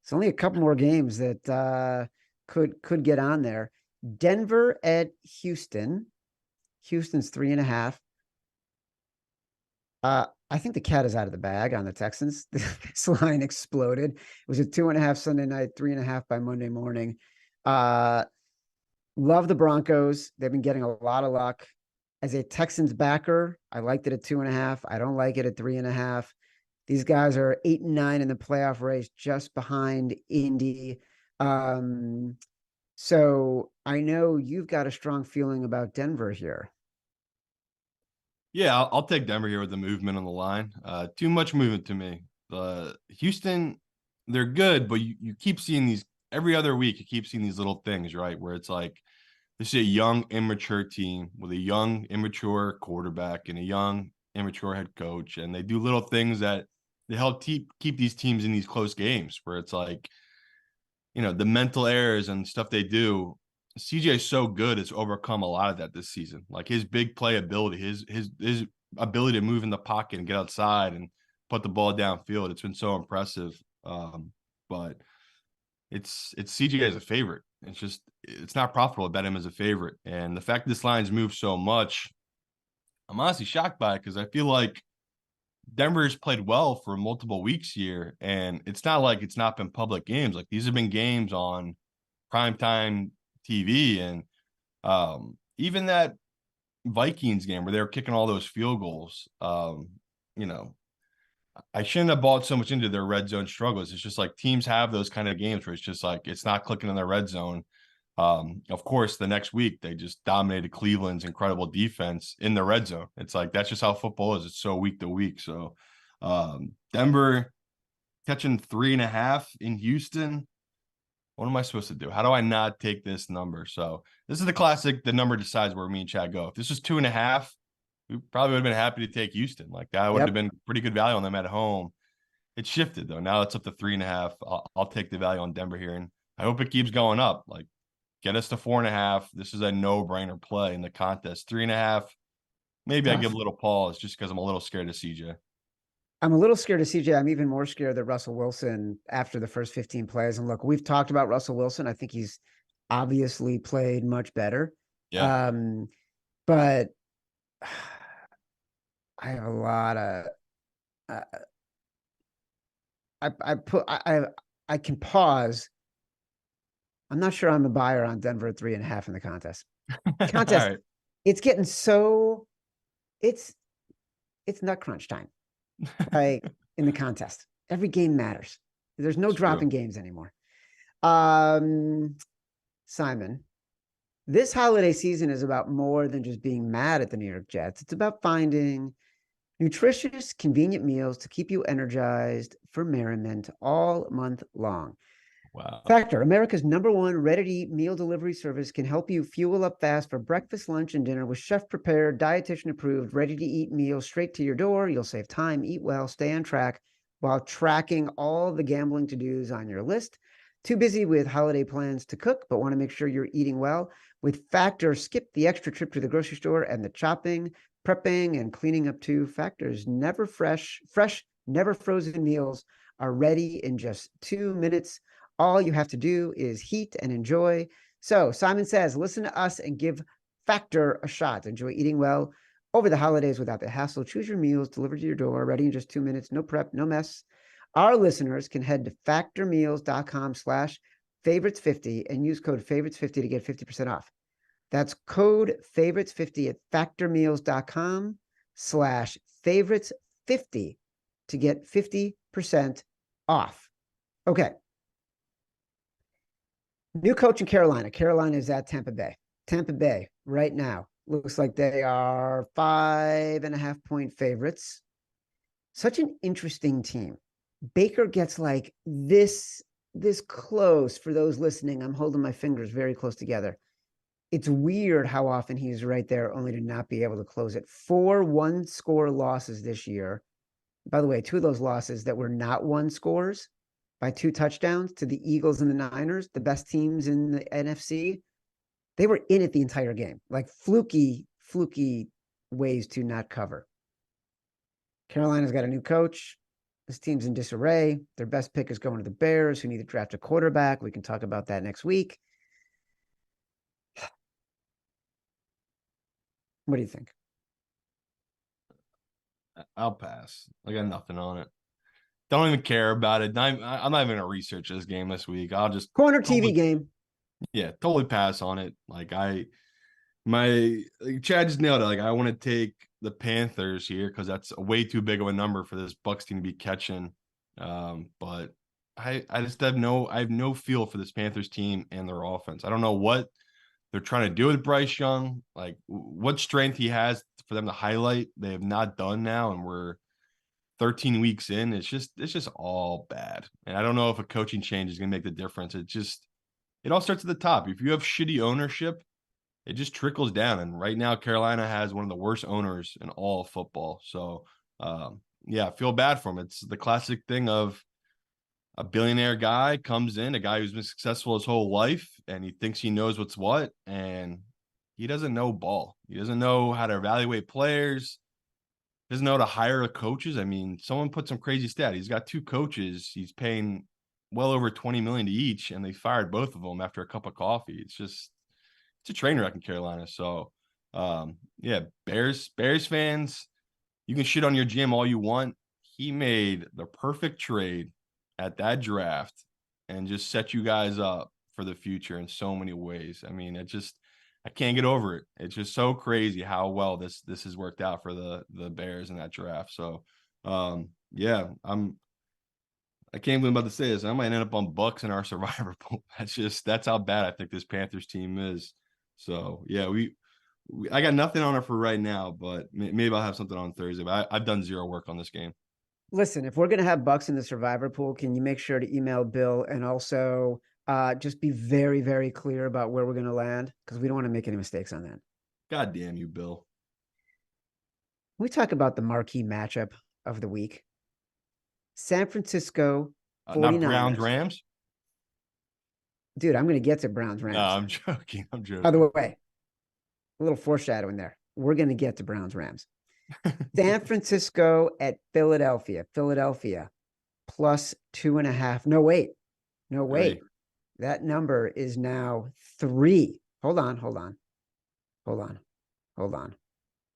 [SPEAKER 1] It's only a couple more games that could get on there. Denver at Houston. Houston's 3.5. I think the cat is out of the bag on the Texans. This line exploded. It was a 2.5 Sunday night, 3.5 by Monday morning. Love the Broncos. They've been getting a lot of luck. As a Texans backer, I liked it at 2.5. I don't like it at 3.5. These guys are 8 and 9 in the playoff race, just behind Indy. So I know you've got a strong feeling about Denver here.
[SPEAKER 2] Yeah, I'll take Denver here with the movement on the line. Too much movement to me. Houston, they're good, but you keep seeing these every other week you keep seeing these little things, right? Where it's like, this is a young, immature team with a young, immature quarterback and a young, immature head coach. And they do little things that they help keep these teams in these close games where it's like, the mental errors and stuff they do. CJ is so good, it's overcome a lot of that this season. Like his big play ability, his ability to move in the pocket and get outside and put the ball downfield. It's been so impressive. But it's CJ as a favorite. It's not profitable to bet him as a favorite. And the fact this line's moved so much, I'm honestly shocked by it because I feel like Denver's played well for multiple weeks here, and it's not like it's not been public games. Like these have been games on primetime TV, and even that Vikings game where they were kicking all those field goals. I shouldn't have bought so much into their red zone struggles. It's just like teams have those kind of games where it's just like it's not clicking in their red zone. Of course, the next week they just dominated Cleveland's incredible defense in the red zone. It's like that's just how football is. It's so week to week. So Denver catching 3.5 in Houston. What am I supposed to do? How do I not take this number? So this is the classic. The number decides where me and Chad go. If this was 2.5, we probably would have been happy to take Houston. Like that would have been pretty good value on them at home. It shifted though. Now it's up to 3.5. I'll take the value on Denver here, and I hope it keeps going up. Like get us to 4.5. This is a no-brainer play in the contest. 3.5. Maybe I give a little pause just because I'm a little scared of CJ.
[SPEAKER 1] I'm a little scared of CJ. I'm even more scared that Russell Wilson after the first 15 plays. And look, we've talked about Russell Wilson. I think he's obviously played much better.
[SPEAKER 2] Yeah.
[SPEAKER 1] But I have a lot of I can pause. I'm not sure I'm a buyer on Denver at 3.5 in the contest.
[SPEAKER 2] Right.
[SPEAKER 1] It's getting so it's nut crunch time. Like in the contest. Every game matters. There's no dropping games anymore. Simon, this holiday season is about more than just being mad at the New York Jets. It's about finding nutritious, convenient meals to keep you energized for merriment all month long.
[SPEAKER 2] Wow.
[SPEAKER 1] Factor, America's #1 ready-to-eat meal delivery service, can help you fuel up fast for breakfast, lunch, and dinner with chef-prepared, dietitian-approved, ready-to-eat meals straight to your door. You'll save time, eat well, stay on track while tracking all the gambling to-dos on your list. Too busy with holiday plans to cook, but want to make sure you're eating well? With Factor, skip the extra trip to the grocery store and the chopping, prepping, and cleaning up too. Factor's never fresh, never frozen meals are ready in just 2 minutes. All you have to do is heat and enjoy. So Simon says, listen to us and give Factor a shot. Enjoy eating well over the holidays without the hassle. Choose your meals delivered to your door, ready in just 2 minutes. No prep, no mess. Our listeners can head to factormeals.com/favorites50 and use code favorites50 to get 50% off. That's code favorites50 at factormeals.com/favorites50 to get 50% off. Okay. New coach in Carolina. Carolina is at Tampa Bay. Tampa Bay right now looks like they are 5.5-point favorites. Such an interesting team. Baker gets like this close. For those listening, I'm holding my fingers very close together. It's weird how often he's right there only to not be able to close it. 4 one-score losses this year. By the way, 2 of those losses that were not one scores by 2 touchdowns to the Eagles and the Niners, the best teams in the NFC. They were in it the entire game, like fluky ways to not cover. Carolina's got a new coach. This team's in disarray. Their best pick is going to the Bears, who need to draft a quarterback. We can talk about that next week. What do you think?
[SPEAKER 2] I'll pass. I got nothing on it. Don't even care about it. I'm not even gonna research this game this week. I'll just
[SPEAKER 1] corner TV game.
[SPEAKER 2] Yeah, totally pass on it. Like Chad just nailed it. Like I want to take the Panthers here because that's way too big of a number for this Bucs team to be catching. But I just have no feel for this Panthers team and their offense. I don't know what they're trying to do with Bryce Young, like what strength he has for them to highlight. They have not done now, and we're 13 weeks in, it's just all bad. And I don't know if a coaching change is going to make the difference. It all starts at the top. If you have shitty ownership, it just trickles down. And right now, Carolina has one of the worst owners in all of football. So, yeah, I feel bad for him. It's the classic thing of a billionaire guy comes in, a guy who's been successful his whole life, and he thinks he knows what's what, and he doesn't know ball. He doesn't know how to evaluate players. Doesn't know how to hire coaches. I mean, someone put some crazy stat. He's got 2 coaches. He's paying well over 20 million to each, and they fired both of them after a cup of coffee. It's a train wreck in Carolina. So, yeah, Bears fans, you can shit on your GM all you want. He made the perfect trade at that draft and just set you guys up for the future in so many ways. I mean, I can't get over it. It's just so crazy how well this has worked out for the Bears in that draft. So, yeah, I can't believe I'm about to say this. I might end up on Bucks in our survivor pool. That's how bad I think this Panthers team is. So, yeah, I got nothing on it for right now, but maybe I'll have something on Thursday. But I've done zero work on this game.
[SPEAKER 1] Listen, if we're going to have Bucks in the survivor pool, can you make sure to email Bill and also just be very, very clear about where we're going to land? Because we don't want to make any mistakes on that.
[SPEAKER 2] God damn you, Bill.
[SPEAKER 1] We talk about the marquee matchup of the week. San Francisco 49ers.
[SPEAKER 2] Not Browns, Rams?
[SPEAKER 1] Dude, I'm going to get to Browns, Rams.
[SPEAKER 2] No, I'm joking.
[SPEAKER 1] By the way, a little foreshadowing there. We're going to get to Browns, Rams. San Francisco at Philadelphia. Philadelphia plus 2.5. No, wait. 3. That number is now 3. Hold on.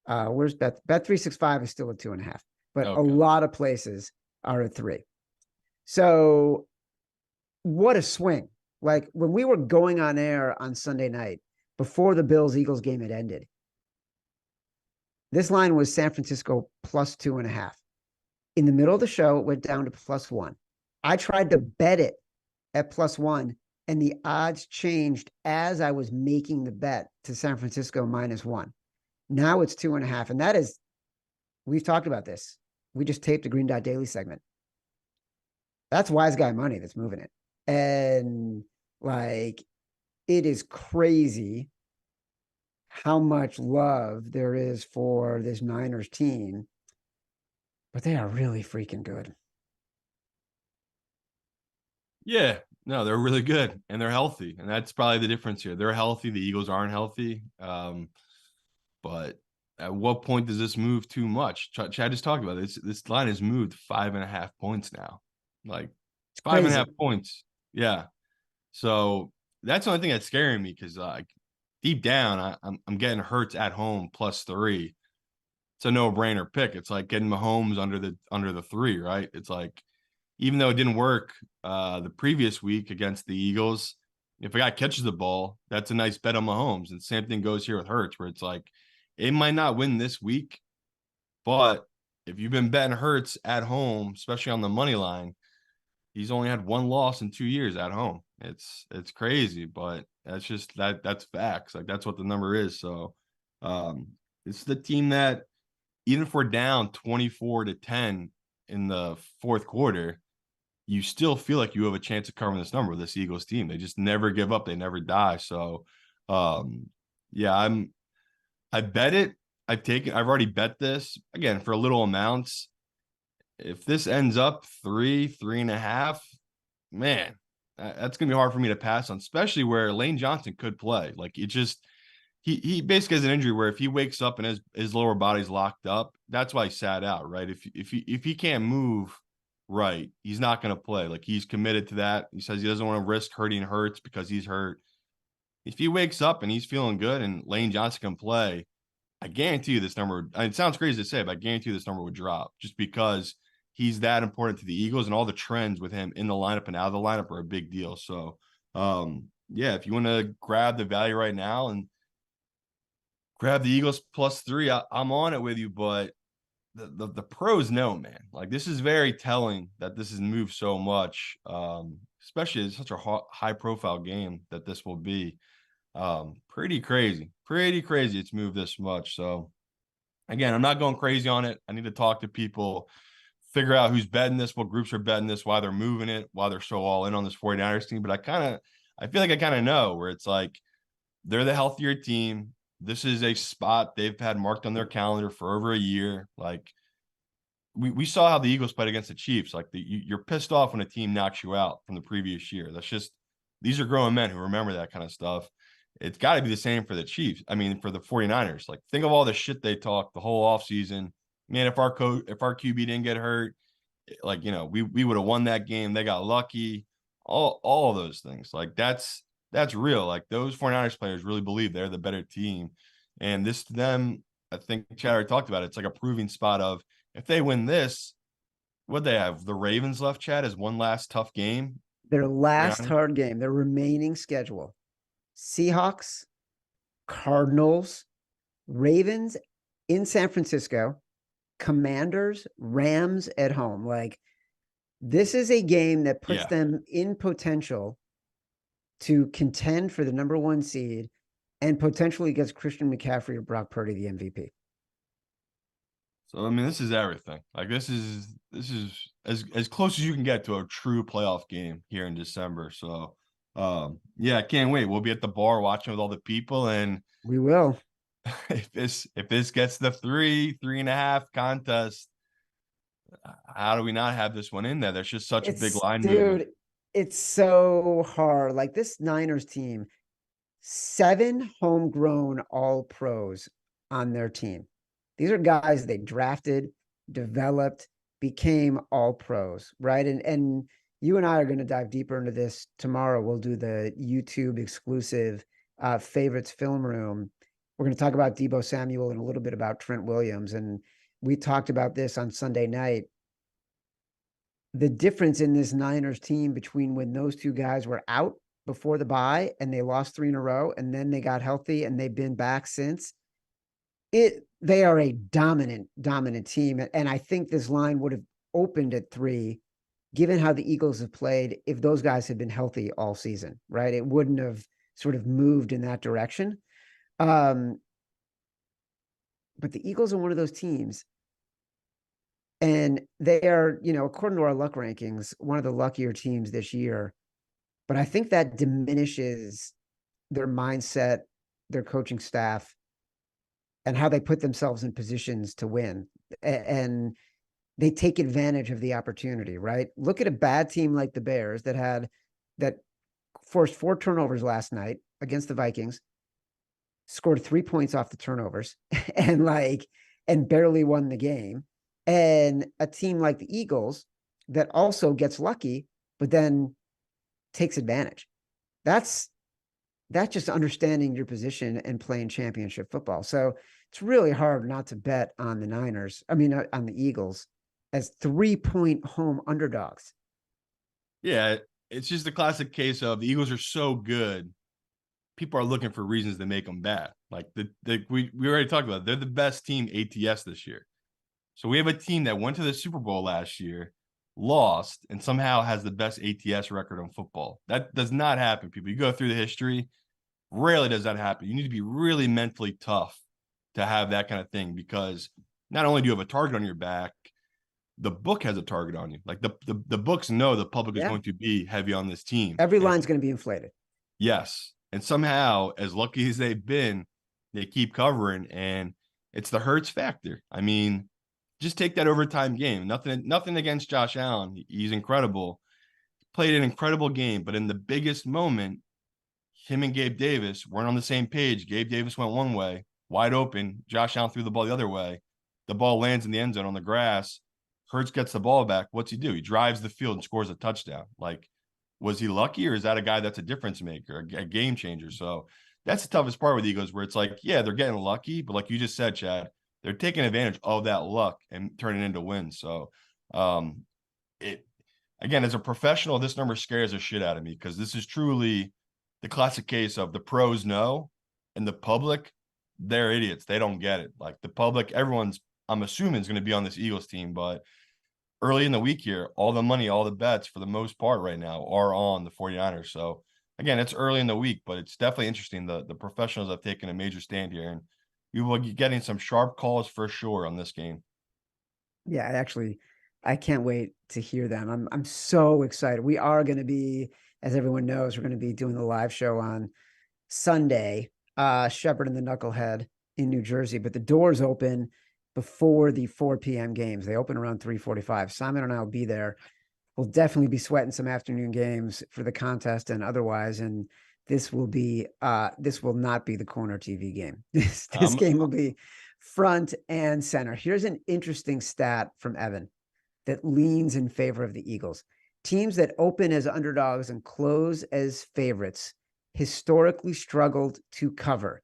[SPEAKER 1] Where's Bet? Bet365 is still at 2.5, but a lot of places are at 3. So what a swing. Like when we were going on air on Sunday night before the Bills-Eagles game had ended, this line was San Francisco plus 2.5. In the middle of the show, it went down to plus 1. I tried to bet it at plus 1, and the odds changed as I was making the bet to San Francisco minus 1. Now it's 2.5. And that is, we've talked about this. We just taped a Green Dot Daily segment. That's wise guy money that's moving it. And like, it is crazy how much love there is for this Niners team, but they are really freaking good.
[SPEAKER 2] Yeah, no, they're really good and they're healthy. And that's probably the difference here. They're healthy. The Eagles aren't healthy. But at what point does this move too much? Chad just talked about this. This line has moved 5.5 points now. Like 5.5 points. Yeah. So that's the only thing that's scaring me because like deep down, I'm getting Hurts at home plus 3. It's a no-brainer pick. It's like getting Mahomes under the 3, right? It's like even though it didn't work the previous week against the Eagles, if a guy catches the ball, that's a nice bet on Mahomes. And same thing goes here with Hurts, where it's like it might not win this week, but if you've been betting Hurts at home, especially on the money line, he's only had 1 loss in 2 years at home. It's crazy, but that's just that's facts. Like that's what the number is. So it's the team that even if we're down 24-10 in the fourth quarter, you still feel like you have a chance of covering this number with this Eagles team. They just never give up. They never die. So yeah, I bet it. I've already bet this again for little amounts. If this ends up 3.5, man, that's gonna be hard for me to pass on, especially where Lane Johnson could play. Like it just he basically has an injury where if he wakes up and his lower body's locked up, that's why he sat out, right? If he can't move right, he's not gonna play. Like he's committed to that. He says he doesn't want to risk hurting Hurts because he's hurt. If he wakes up and he's feeling good and Lane Johnson can play, I guarantee you this number. It sounds crazy to say, but I guarantee you this number would drop just because he's that important to the Eagles and all the trends with him in the lineup and out of the lineup are a big deal. So, yeah, if you want to grab the value right now and grab the Eagles plus 3, I'm on it with you. But the pros know, man. Like this is very telling that this has moved so much, especially in such a high profile game that this will be. Pretty crazy it's moved this much. So again, I'm not going crazy on it. I need to talk to people figure out who's betting this, what groups are betting this, why they're moving it, why they're so all in on this 49ers team. But I feel like I kind of know where it's like they're the healthier team. This is a spot they've had marked on their calendar for over a year. Like we saw how the Eagles played against the Chiefs. Like you're pissed off when a team knocks you out from the previous year. That's just, these are grown men who remember that kind of stuff. It's got to be the same for the Chiefs. I mean, for the 49ers. Like, think of all the shit they talked the whole offseason. Man, if our QB didn't get hurt, like, we would have won that game. They got lucky. All of those things. Like, that's real. Like, those 49ers players really believe they're the better team. And this to them, I think Chad already talked about it. It's like a proving spot of, if they win this, what they have, the Ravens left, Chad, is one last tough game.
[SPEAKER 1] Their last hard game, their remaining schedule. Seahawks, Cardinals, Ravens in San Francisco, Commanders, Rams at home. Like, this is a game that puts them in potential to contend for the number 1 seed and potentially gets Christian McCaffrey or Brock Purdy the MVP.
[SPEAKER 2] So, I mean, this is everything. Like, this is as close as you can get to a true playoff game here in December. So, I can't wait. We'll be at the bar watching with all the people, and
[SPEAKER 1] we will.
[SPEAKER 2] If this gets the 3.5 contest, how do we not have this one in there? There's just such a big line movement.
[SPEAKER 1] It's so hard. Like, this Niners team, 7 homegrown all pros on their team. These are guys they drafted, developed, became all pros, right? And you and I are going to dive deeper into this tomorrow. We'll do the YouTube exclusive favorites film room. We're going to talk about Deebo Samuel and a little bit about Trent Williams. And we talked about this on Sunday night. The difference in this Niners team between when those two guys were out before the bye and they lost 3 in a row, and then they got healthy and they've been back since. They are a dominant team. And I think this line would have opened at 3, given how the Eagles have played, if those guys had been healthy all season, right? It wouldn't have sort of moved in that direction. But the Eagles are one of those teams, and they are, according to our luck rankings, one of the luckier teams this year. But I think that diminishes their mindset, their coaching staff, and how they put themselves in positions to win. And they take advantage of the opportunity, right? Look at a bad team like the Bears that forced 4 turnovers last night against the Vikings, scored 3 points off the turnovers and barely won the game. And a team like the Eagles that also gets lucky, but then takes advantage. That's just understanding your position and playing championship football. So it's really hard not to bet on the Niners. I mean, on the Eagles as 3-point home underdogs.
[SPEAKER 2] Yeah, it's just the classic case of the Eagles are so good. People are looking for reasons to make them bad. Like we already talked about it. They're the best team ATS this year. So we have a team that went to the Super Bowl last year, lost, and somehow has the best ATS record on football. That does not happen, people. You go through the history, rarely does that happen. You need to be really mentally tough to have that kind of thing, because not only do you have a target on your back, the book has a target on you. Like the books know the public is going to be heavy on this team.
[SPEAKER 1] Every line's going to be inflated.
[SPEAKER 2] Yes. And somehow, as lucky as they've been, they keep covering, and it's the Hurts factor. I mean, just take that overtime game. Nothing against Josh Allen. He's incredible. Played an incredible game, but in the biggest moment, him and Gabe Davis weren't on the same page. Gabe Davis went one way, wide open. Josh Allen threw the ball the other way. The ball lands in the end zone on the grass. Hurts gets the ball back. What's he do? He drives the field and scores a touchdown. Like, was he lucky, or is that a guy that's a difference maker, a game changer? So that's the toughest part with Eagles, where it's like, yeah, they're getting lucky, but like you just said, Chad, they're taking advantage of that luck and turning it into wins. So again, as a professional, this number scares the shit out of me, because this is truly the classic case of the pros know, and the public, they're idiots. They don't get it. Like, the public, everyone's, I'm assuming, is going to be on this Eagles team, but early in the week here, all the money, all the bets for the most part right now are on the 49ers. So again, it's early in the week, but it's definitely interesting. The professionals have taken a major stand here, and we will be getting some sharp calls for sure on this game.
[SPEAKER 1] Yeah, actually, I can't wait to hear them. I'm so excited. We are going to be, as everyone knows, we're going to be doing the live show on Sunday, Shepherd and the Knucklehead in New Jersey, but the doors open before the 4 p.m. games. They open around 3:45. Simon and I will be there. We'll definitely be sweating some afternoon games for the contest and otherwise. And this will not be the corner TV game. This game will be front and center. Here's an interesting stat from Evan that leans in favor of the Eagles. Teams that open as underdogs and close as favorites historically struggled to cover.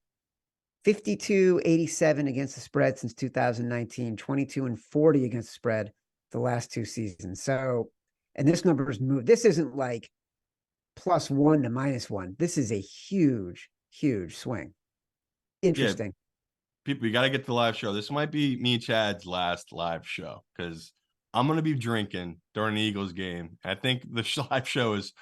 [SPEAKER 1] 52-87 against the spread since 2019, 22-40 against the spread the last two seasons. So, and this number has moved. This isn't like +1 to -1. This is a huge, huge swing. Interesting.
[SPEAKER 2] Yeah, people, you got to get to the live show. This might be me and Chad's last live show because I'm going to be drinking during the Eagles game. I think the live show is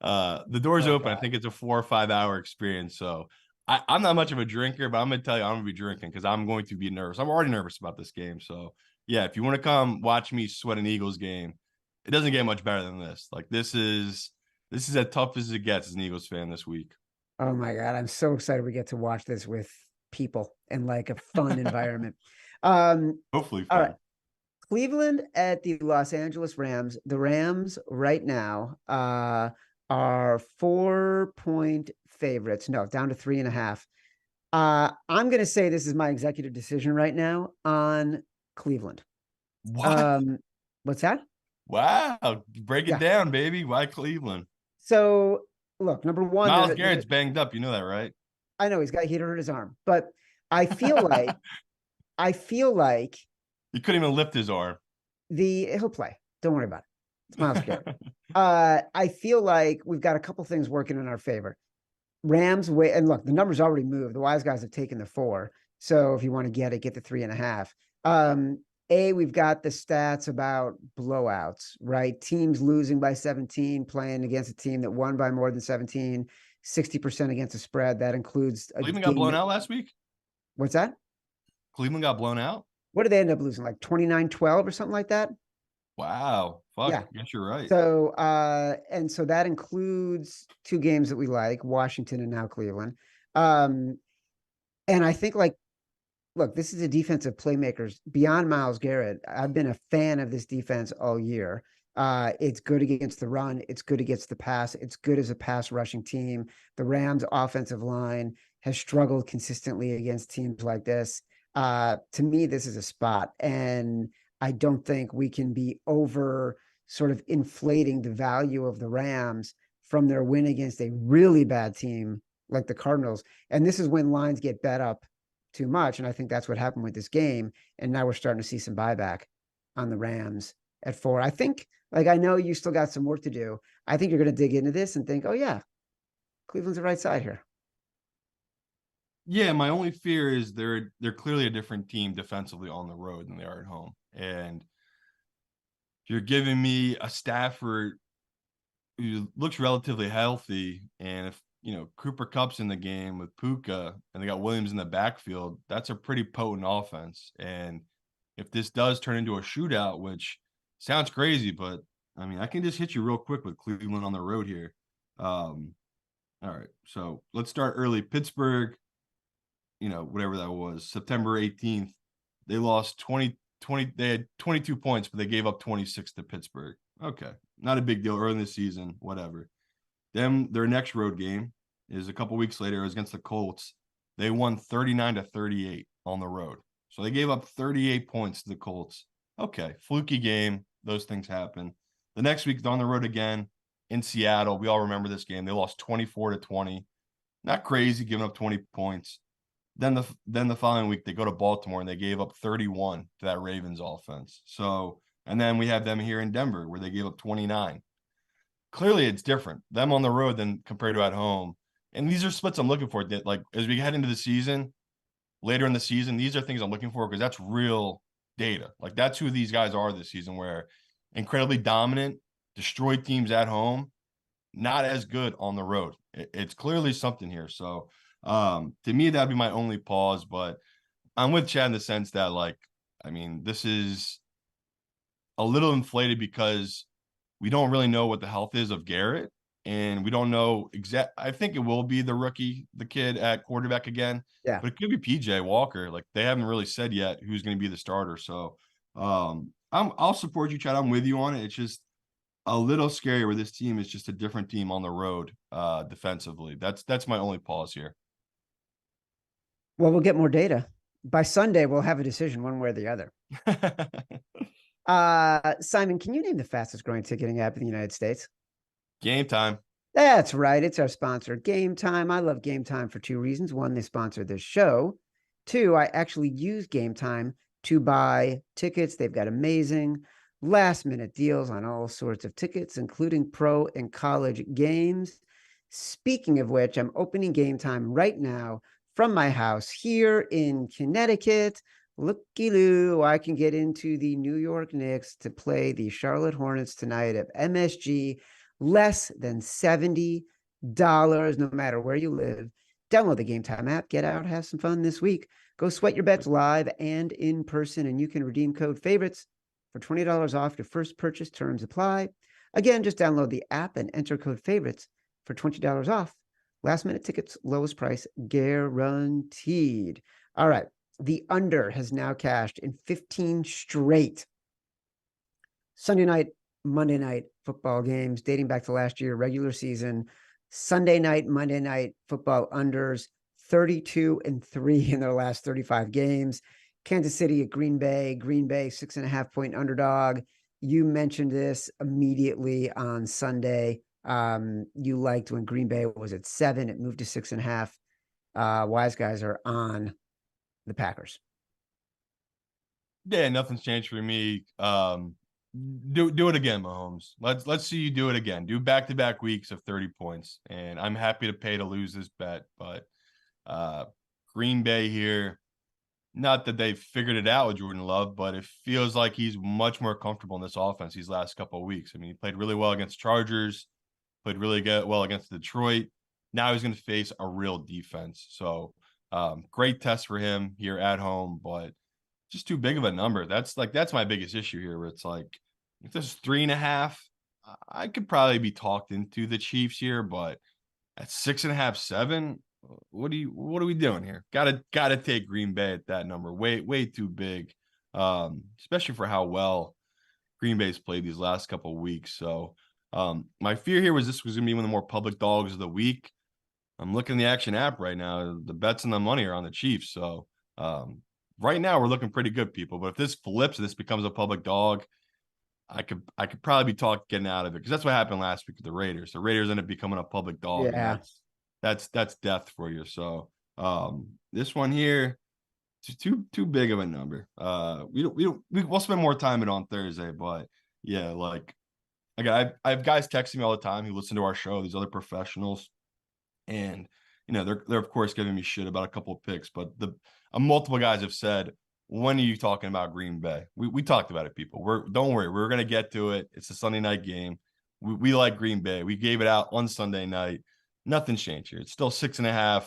[SPEAKER 2] the doors open. God. I think it's a 4 or 5 hour experience. So I'm not much of a drinker, but I'm going to tell you, I'm going to be drinking because I'm going to be nervous. I'm already nervous about this game. So yeah, if you want to come watch me sweat an Eagles game, it doesn't get much better than this. Like this is as tough as it gets as an Eagles fan this week.
[SPEAKER 1] Oh my God. I'm so excited we get to watch this with people in like a fun environment.
[SPEAKER 2] Hopefully fun.
[SPEAKER 1] All right. Cleveland at the Los Angeles Rams. The Rams right now are 4-point favorites. No, down to 3.5. I'm going to say this is my executive decision right now on Cleveland.
[SPEAKER 2] What?
[SPEAKER 1] What's that?
[SPEAKER 2] Wow. Break it down, baby. Why Cleveland?
[SPEAKER 1] So look, number one,
[SPEAKER 2] Myles Garrett's banged up. You know that, right?
[SPEAKER 1] I know he hurt his arm, but I feel like
[SPEAKER 2] he couldn't even lift his arm.
[SPEAKER 1] He'll play. Don't worry about it. It's Myles Garrett. I feel like we've got a couple things working in our favor. Rams and look, the numbers already moved. The wise guys have taken the 4. So if you want to get the 3.5. We've got the stats about blowouts, right? Teams losing by 17, playing against a team that won by more than 17, 60% against the spread. That includes
[SPEAKER 2] Cleveland got blown out last week.
[SPEAKER 1] What's that?
[SPEAKER 2] Cleveland got blown out.
[SPEAKER 1] What did they end up losing? Like 29-12 or something like that?
[SPEAKER 2] Wow. Fuck.
[SPEAKER 1] Yeah.
[SPEAKER 2] I guess you're right.
[SPEAKER 1] So, and so that includes 2 games that we like, Washington and now Cleveland. And I think look, this is a defensive playmakers beyond Myles Garrett. I've been a fan of this defense all year. It's good against the run. It's good against the pass. It's good as a pass rushing team. The Rams offensive line has struggled consistently against teams like this. To me, this is a spot. And I don't think we can be over sort of inflating the value of the Rams from their win against a really bad team like the Cardinals. And this is when lines get bet up too much. And I think that's what happened with this game. And now we're starting to see some buyback on the Rams at 4. I think, I know you still got some work to do. I think you're going to dig into this and think, oh yeah, Cleveland's the right side here.
[SPEAKER 2] Yeah, my only fear is they're clearly a different team defensively on the road than they are at home. And you're giving me a Stafford who looks relatively healthy, and if Cooper Kupp's in the game with Puka and they got Williams in the backfield, that's a pretty potent offense. And if this does turn into a shootout, which sounds crazy, but I mean, I can just hit you real quick with Cleveland on the road here. All right, so let's start early. Pittsburgh, whatever that was, September 18th, they lost 20, they had 22 points, but they gave up 26 to Pittsburgh. Okay, not a big deal early in the season, whatever. Then their next road game is a couple weeks later. It was against the Colts. They won 39-38 on the road. So they gave up 38 points to the Colts. Okay, fluky game. Those things happen. The next week, they're on the road again in Seattle. We all remember this game. They lost 24-20. Not crazy, giving up 20 points. Then the following week, they go to Baltimore and they gave up 31 to that Ravens offense. So, and then we have them here in Denver where they gave up 29. Clearly, it's different. Them on the road than compared to at home. And these are splits I'm looking for. Like as we head into the season, later in the season, these are things I'm looking for because that's real data. Like that's who these guys are this season, where incredibly dominant, destroyed teams at home, not as good on the road. It's clearly something here. So to me, that'd be my only pause. But I'm with Chad in the sense that, I mean, this is a little inflated because we don't really know what the health is of Garrett, and we don't know exact. I think it will be the kid at quarterback again,
[SPEAKER 1] Yeah.
[SPEAKER 2] but it could be PJ Walker. Like they haven't really said yet who's going to be the starter. So I'll support you, Chad. I'm with you on it. It's just a little scary where this team is just a different team on the road defensively. That's my only pause here.
[SPEAKER 1] Well, we'll get more data. By Sunday, we'll have a decision one way or the other. Simon, can you name the fastest growing ticketing app in the United States?
[SPEAKER 2] Game Time.
[SPEAKER 1] That's right. It's our sponsor, Game Time. I love Game Time for two reasons. One, they sponsor this show. Two, I actually use Game Time to buy tickets. They've got amazing last minute deals on all sorts of tickets, including pro and college games. Speaking of which, I'm opening Game Time right now from my house here in Connecticut. Looky-loo, I can get into the New York Knicks to play the Charlotte Hornets tonight at MSG. Less than $70, no matter where you live. Download the Game Time app. Get out, have some fun this week. Go sweat your bets live and in person, and you can redeem code favorites for $20 off your first purchase. Terms apply. Again, just download the app and enter code favorites for $20 off. Last minute tickets, lowest price guaranteed. All right. The under has now cashed in 15 straight Sunday night, Monday night football games dating back to last year, regular season. Sunday night, Monday night football unders, 32-3 in their last 35 games. Kansas City at Green Bay, 6.5-point underdog. You mentioned this immediately on Sunday. You liked when Green Bay was at 7, it moved to 6.5. Wise guys are on the Packers.
[SPEAKER 2] Yeah, nothing's changed for me. Do it again, Mahomes. Let's see you do it again. Do back-to-back weeks of 30 points. And I'm happy to pay to lose this bet, but Green Bay here, not that they've figured it out with Jordan Love, but it feels like he's much more comfortable in this offense these last couple of weeks. I mean, he played really well against Chargers, played really well against Detroit. Now he's going to face a real defense. So great test for him here at home, but just too big of a number. That's my biggest issue here, where it's like, if this is 3.5, I could probably be talked into the Chiefs here, but at 6.5, 7, what are we doing here? Gotta take Green Bay at that number. Way too big. Especially for how well Green Bay's played these last couple of weeks. So my fear here was this was gonna be one of the more public dogs of the week. I'm looking at the Action app right now. The bets and the money are on the Chiefs. So right now we're looking pretty good, people. But if this flips and this becomes a public dog, I could probably be talked getting out of it, because that's what happened last week with the Raiders. The Raiders ended up becoming a public dog.
[SPEAKER 1] Yeah,
[SPEAKER 2] that's death for you. So this one here, too big of a number. We'll spend more time it on Thursday, but yeah, like again, I have guys texting me all the time who listen to our show, these other professionals, and they're of course giving me shit about a couple of picks, but multiple guys have said, when are you talking about Green Bay? We talked about it, people. Don't worry, we're gonna get to it. It's a Sunday night game. We like Green Bay. We gave it out on Sunday night. Nothing's changed here. It's still 6.5.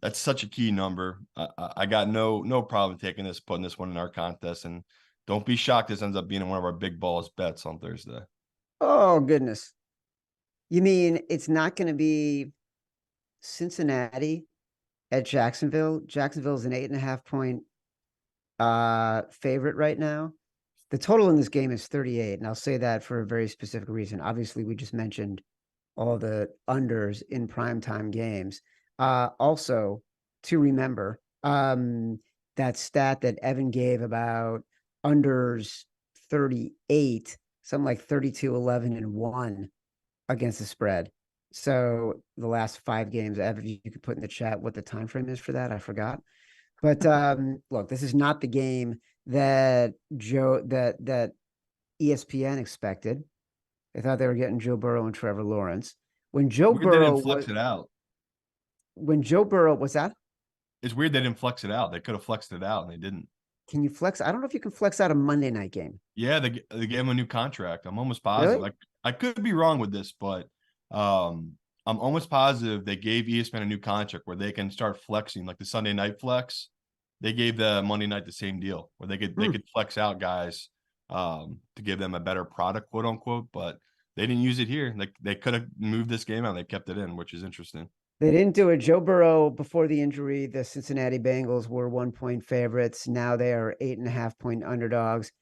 [SPEAKER 2] That's such a key number. I got no problem taking this, putting this one in our contest, and don't be shocked this ends up being one of our big balls bets on Thursday.
[SPEAKER 1] Oh goodness. You mean it's not going to be Cincinnati at Jacksonville? Jacksonville's an 8.5-point favorite right now. The total in this game is 38, and I'll say that for a very specific reason. Obviously, we just mentioned all the unders in primetime games. Also, to remember, that stat that Evan gave about unders 38, something like 32, 11, and 1 against the spread. So the last 5 games, Evan, you could put in the chat what the time frame is for that. I forgot. But look, this is not the game that that ESPN expected. They thought they were getting Joe Burrow and Trevor Lawrence. When Joe Burrow
[SPEAKER 2] didn't flex it out.
[SPEAKER 1] When Joe Burrow, what's that?
[SPEAKER 2] It's weird they didn't flex it out. They could have flexed it out and they didn't.
[SPEAKER 1] Can you flex? I don't know if you can flex out a Monday night game.
[SPEAKER 2] Yeah, they gave him a new contract. I'm almost positive.
[SPEAKER 1] Really?
[SPEAKER 2] I could be wrong with this, but I'm almost positive they gave ESPN a new contract where they can start flexing, like the Sunday night flex. They gave the Monday night the same deal, where they could flex out guys to give them a better product, quote unquote, but they didn't use it here. Like they could have moved this game out. They kept it in, which is interesting.
[SPEAKER 1] They didn't do it. Joe Burrow, before the injury, the Cincinnati Bengals were 1-point favorites. Now they are 8.5-point underdogs.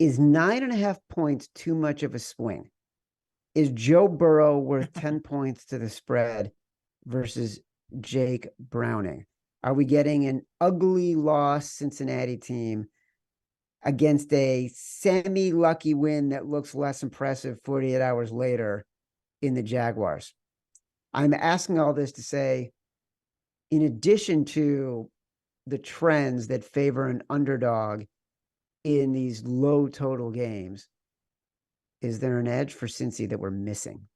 [SPEAKER 1] Is 9.5 points too much of a swing? Is Joe Burrow worth 10 points to the spread versus Jake Browning? Are we getting an ugly loss Cincinnati team against a semi-lucky win that looks less impressive 48 hours later in the Jaguars? I'm asking all this to say, in addition to the trends that favor an underdog in these low total games, is there an edge for Cincy that we're missing?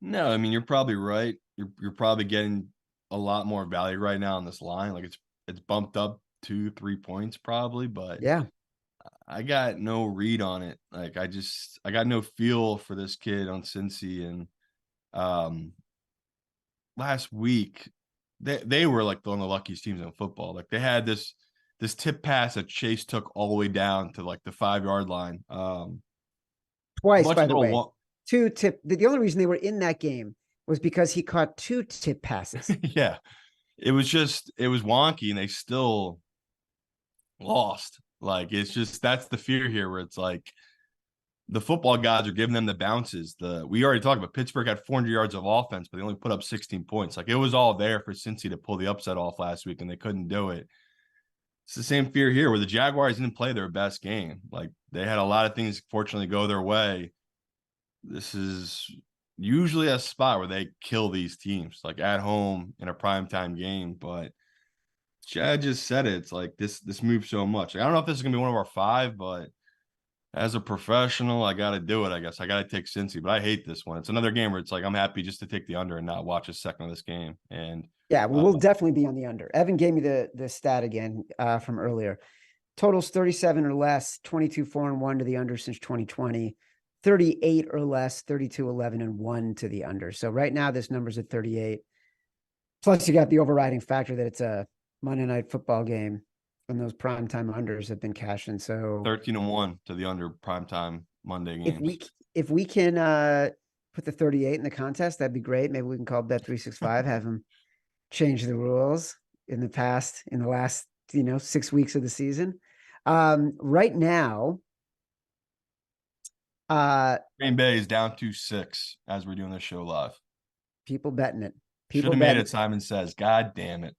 [SPEAKER 2] No, I mean, you're probably right. You're probably getting a lot more value right now on this line. Like it's bumped up 2-3 points probably, but
[SPEAKER 1] yeah,
[SPEAKER 2] I got no read on it. Like I got no feel for this kid on Cincy. And last week they were like one of the luckiest teams in football. Like they had this tip pass that Chase took all the way down to like the 5-yard line.
[SPEAKER 1] Twice, by the way. Two tip. The only reason they were in that game was because he caught 2 tip passes.
[SPEAKER 2] Yeah. It was wonky and they still lost. Like it's just, that's the fear here where it's like the football gods are giving them the bounces. We already talked about Pittsburgh had 400 yards of offense, but they only put up 16 points. Like it was all there for Cincy to pull the upset off last week and they couldn't do it. It's the same fear here where the Jaguars didn't play their best game. Like they had a lot of things fortunately go their way. This is usually a spot where they kill these teams, like at home in a primetime game. But Chad just said it. It's like this moves so much. Like, I don't know if this is gonna be one of our 5, but as a professional, I got to do it. I guess I got to take Cincy, but I hate this one. It's another game where it's like I'm happy just to take the under and not watch a second of this game. And
[SPEAKER 1] yeah, we'll definitely be on the under. Evan gave me the stat again from earlier. Totals 37 or less, 22-4-1 to the under since 2020. 38 or less, 32-11-1 to the under. So right now this number's at 38. Plus you got the overriding factor that it's a Monday Night Football game and those primetime unders have been cashing. So
[SPEAKER 2] 13-1 to the under primetime Monday games.
[SPEAKER 1] If we can put the 38 in the contest, that'd be great. Maybe we can call Bet365, have them change the rules in the last 6 weeks of the season. Right now,
[SPEAKER 2] Green Bay is down 2-6 as we're doing this show live.
[SPEAKER 1] People betting it.
[SPEAKER 2] Should have made it Simon Says. God damn it.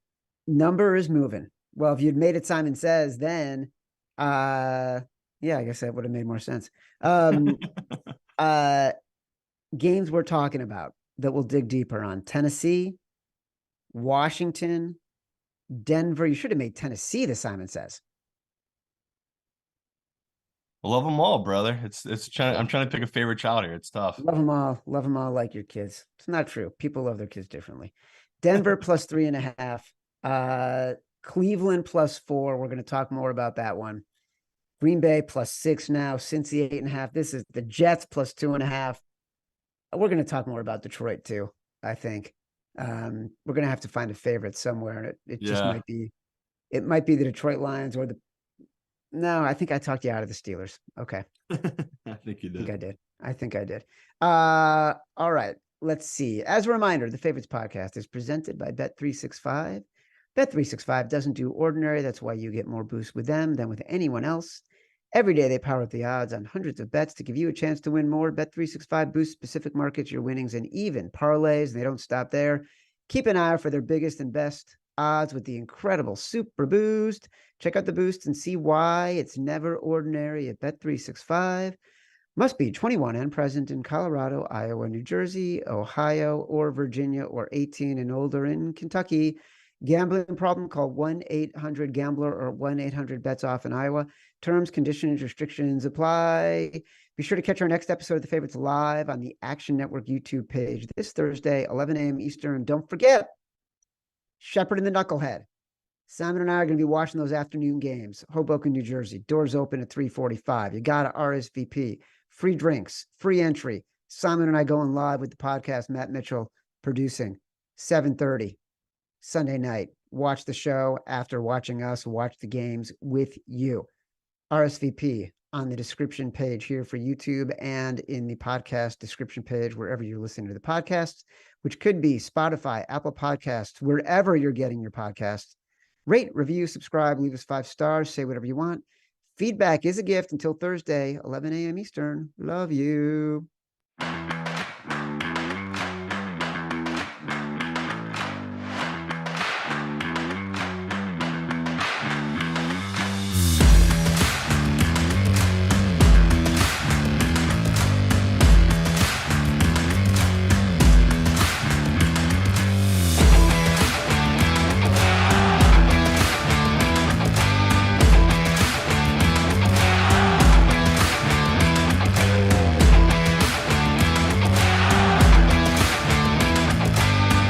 [SPEAKER 1] Number is moving. Well, if you'd made it Simon Says, then I guess that would have made more sense. Games we're talking about that we'll dig deeper on: Tennessee, Washington, Denver. You should have made Tennessee the Simon Says.
[SPEAKER 2] Love them all, brother. I'm trying to pick a favorite child here. It's tough.
[SPEAKER 1] Love them all like your kids. It's not true. People love their kids differently. Denver plus 3.5. Cleveland plus 4. We're going to talk more about that one. Green Bay plus 6 now. Cincy 8.5. This is the Jets plus 2.5. We're going to talk more about Detroit too, I think. We're going to have to find a favorite somewhere. It just might be the Detroit Lions or no, I think I talked you out of the Steelers. Okay.
[SPEAKER 2] I think you did.
[SPEAKER 1] I think I did. All right. Let's see. As a reminder, the Favorites podcast is presented by Bet365. Bet365 doesn't do ordinary. That's why you get more boosts with them than with anyone else. Every day they power up the odds on hundreds of bets to give you a chance to win more. Bet365 boosts specific markets, your winnings, and even parlays. And they don't stop there. Keep an eye out for their biggest and best odds with the incredible Super Boost. Check out the boost and see why it's never ordinary at Bet365. Must be 21 and present in Colorado, Iowa, New Jersey, Ohio, or Virginia, or 18 and older in Kentucky. Gambling problem? Call 1-800-GAMBLER or 1-800-BETS-OFF in Iowa. Terms, conditions, restrictions apply. Be sure to catch our next episode of The Favorites live on the Action Network YouTube page this Thursday, 11 a.m. Eastern. Don't forget, Shepherd and the Knucklehead. Simon and I are going to be watching those afternoon games. Hoboken, New Jersey. Doors open at 3:45. You got to RSVP. Free drinks, free entry. Simon and I going live with the podcast. Matt Mitchell producing. 7:30 Sunday night. watch the show after watching us watch the games with you. RSVP on the description page here for YouTube and in the podcast description page, wherever you're listening to the podcast, which could be Spotify, Apple Podcasts, wherever you're getting your podcasts. Rate, review, subscribe, leave us 5 stars, say whatever you want. Feedback is a gift until Thursday, 11 a.m. Eastern. Love you.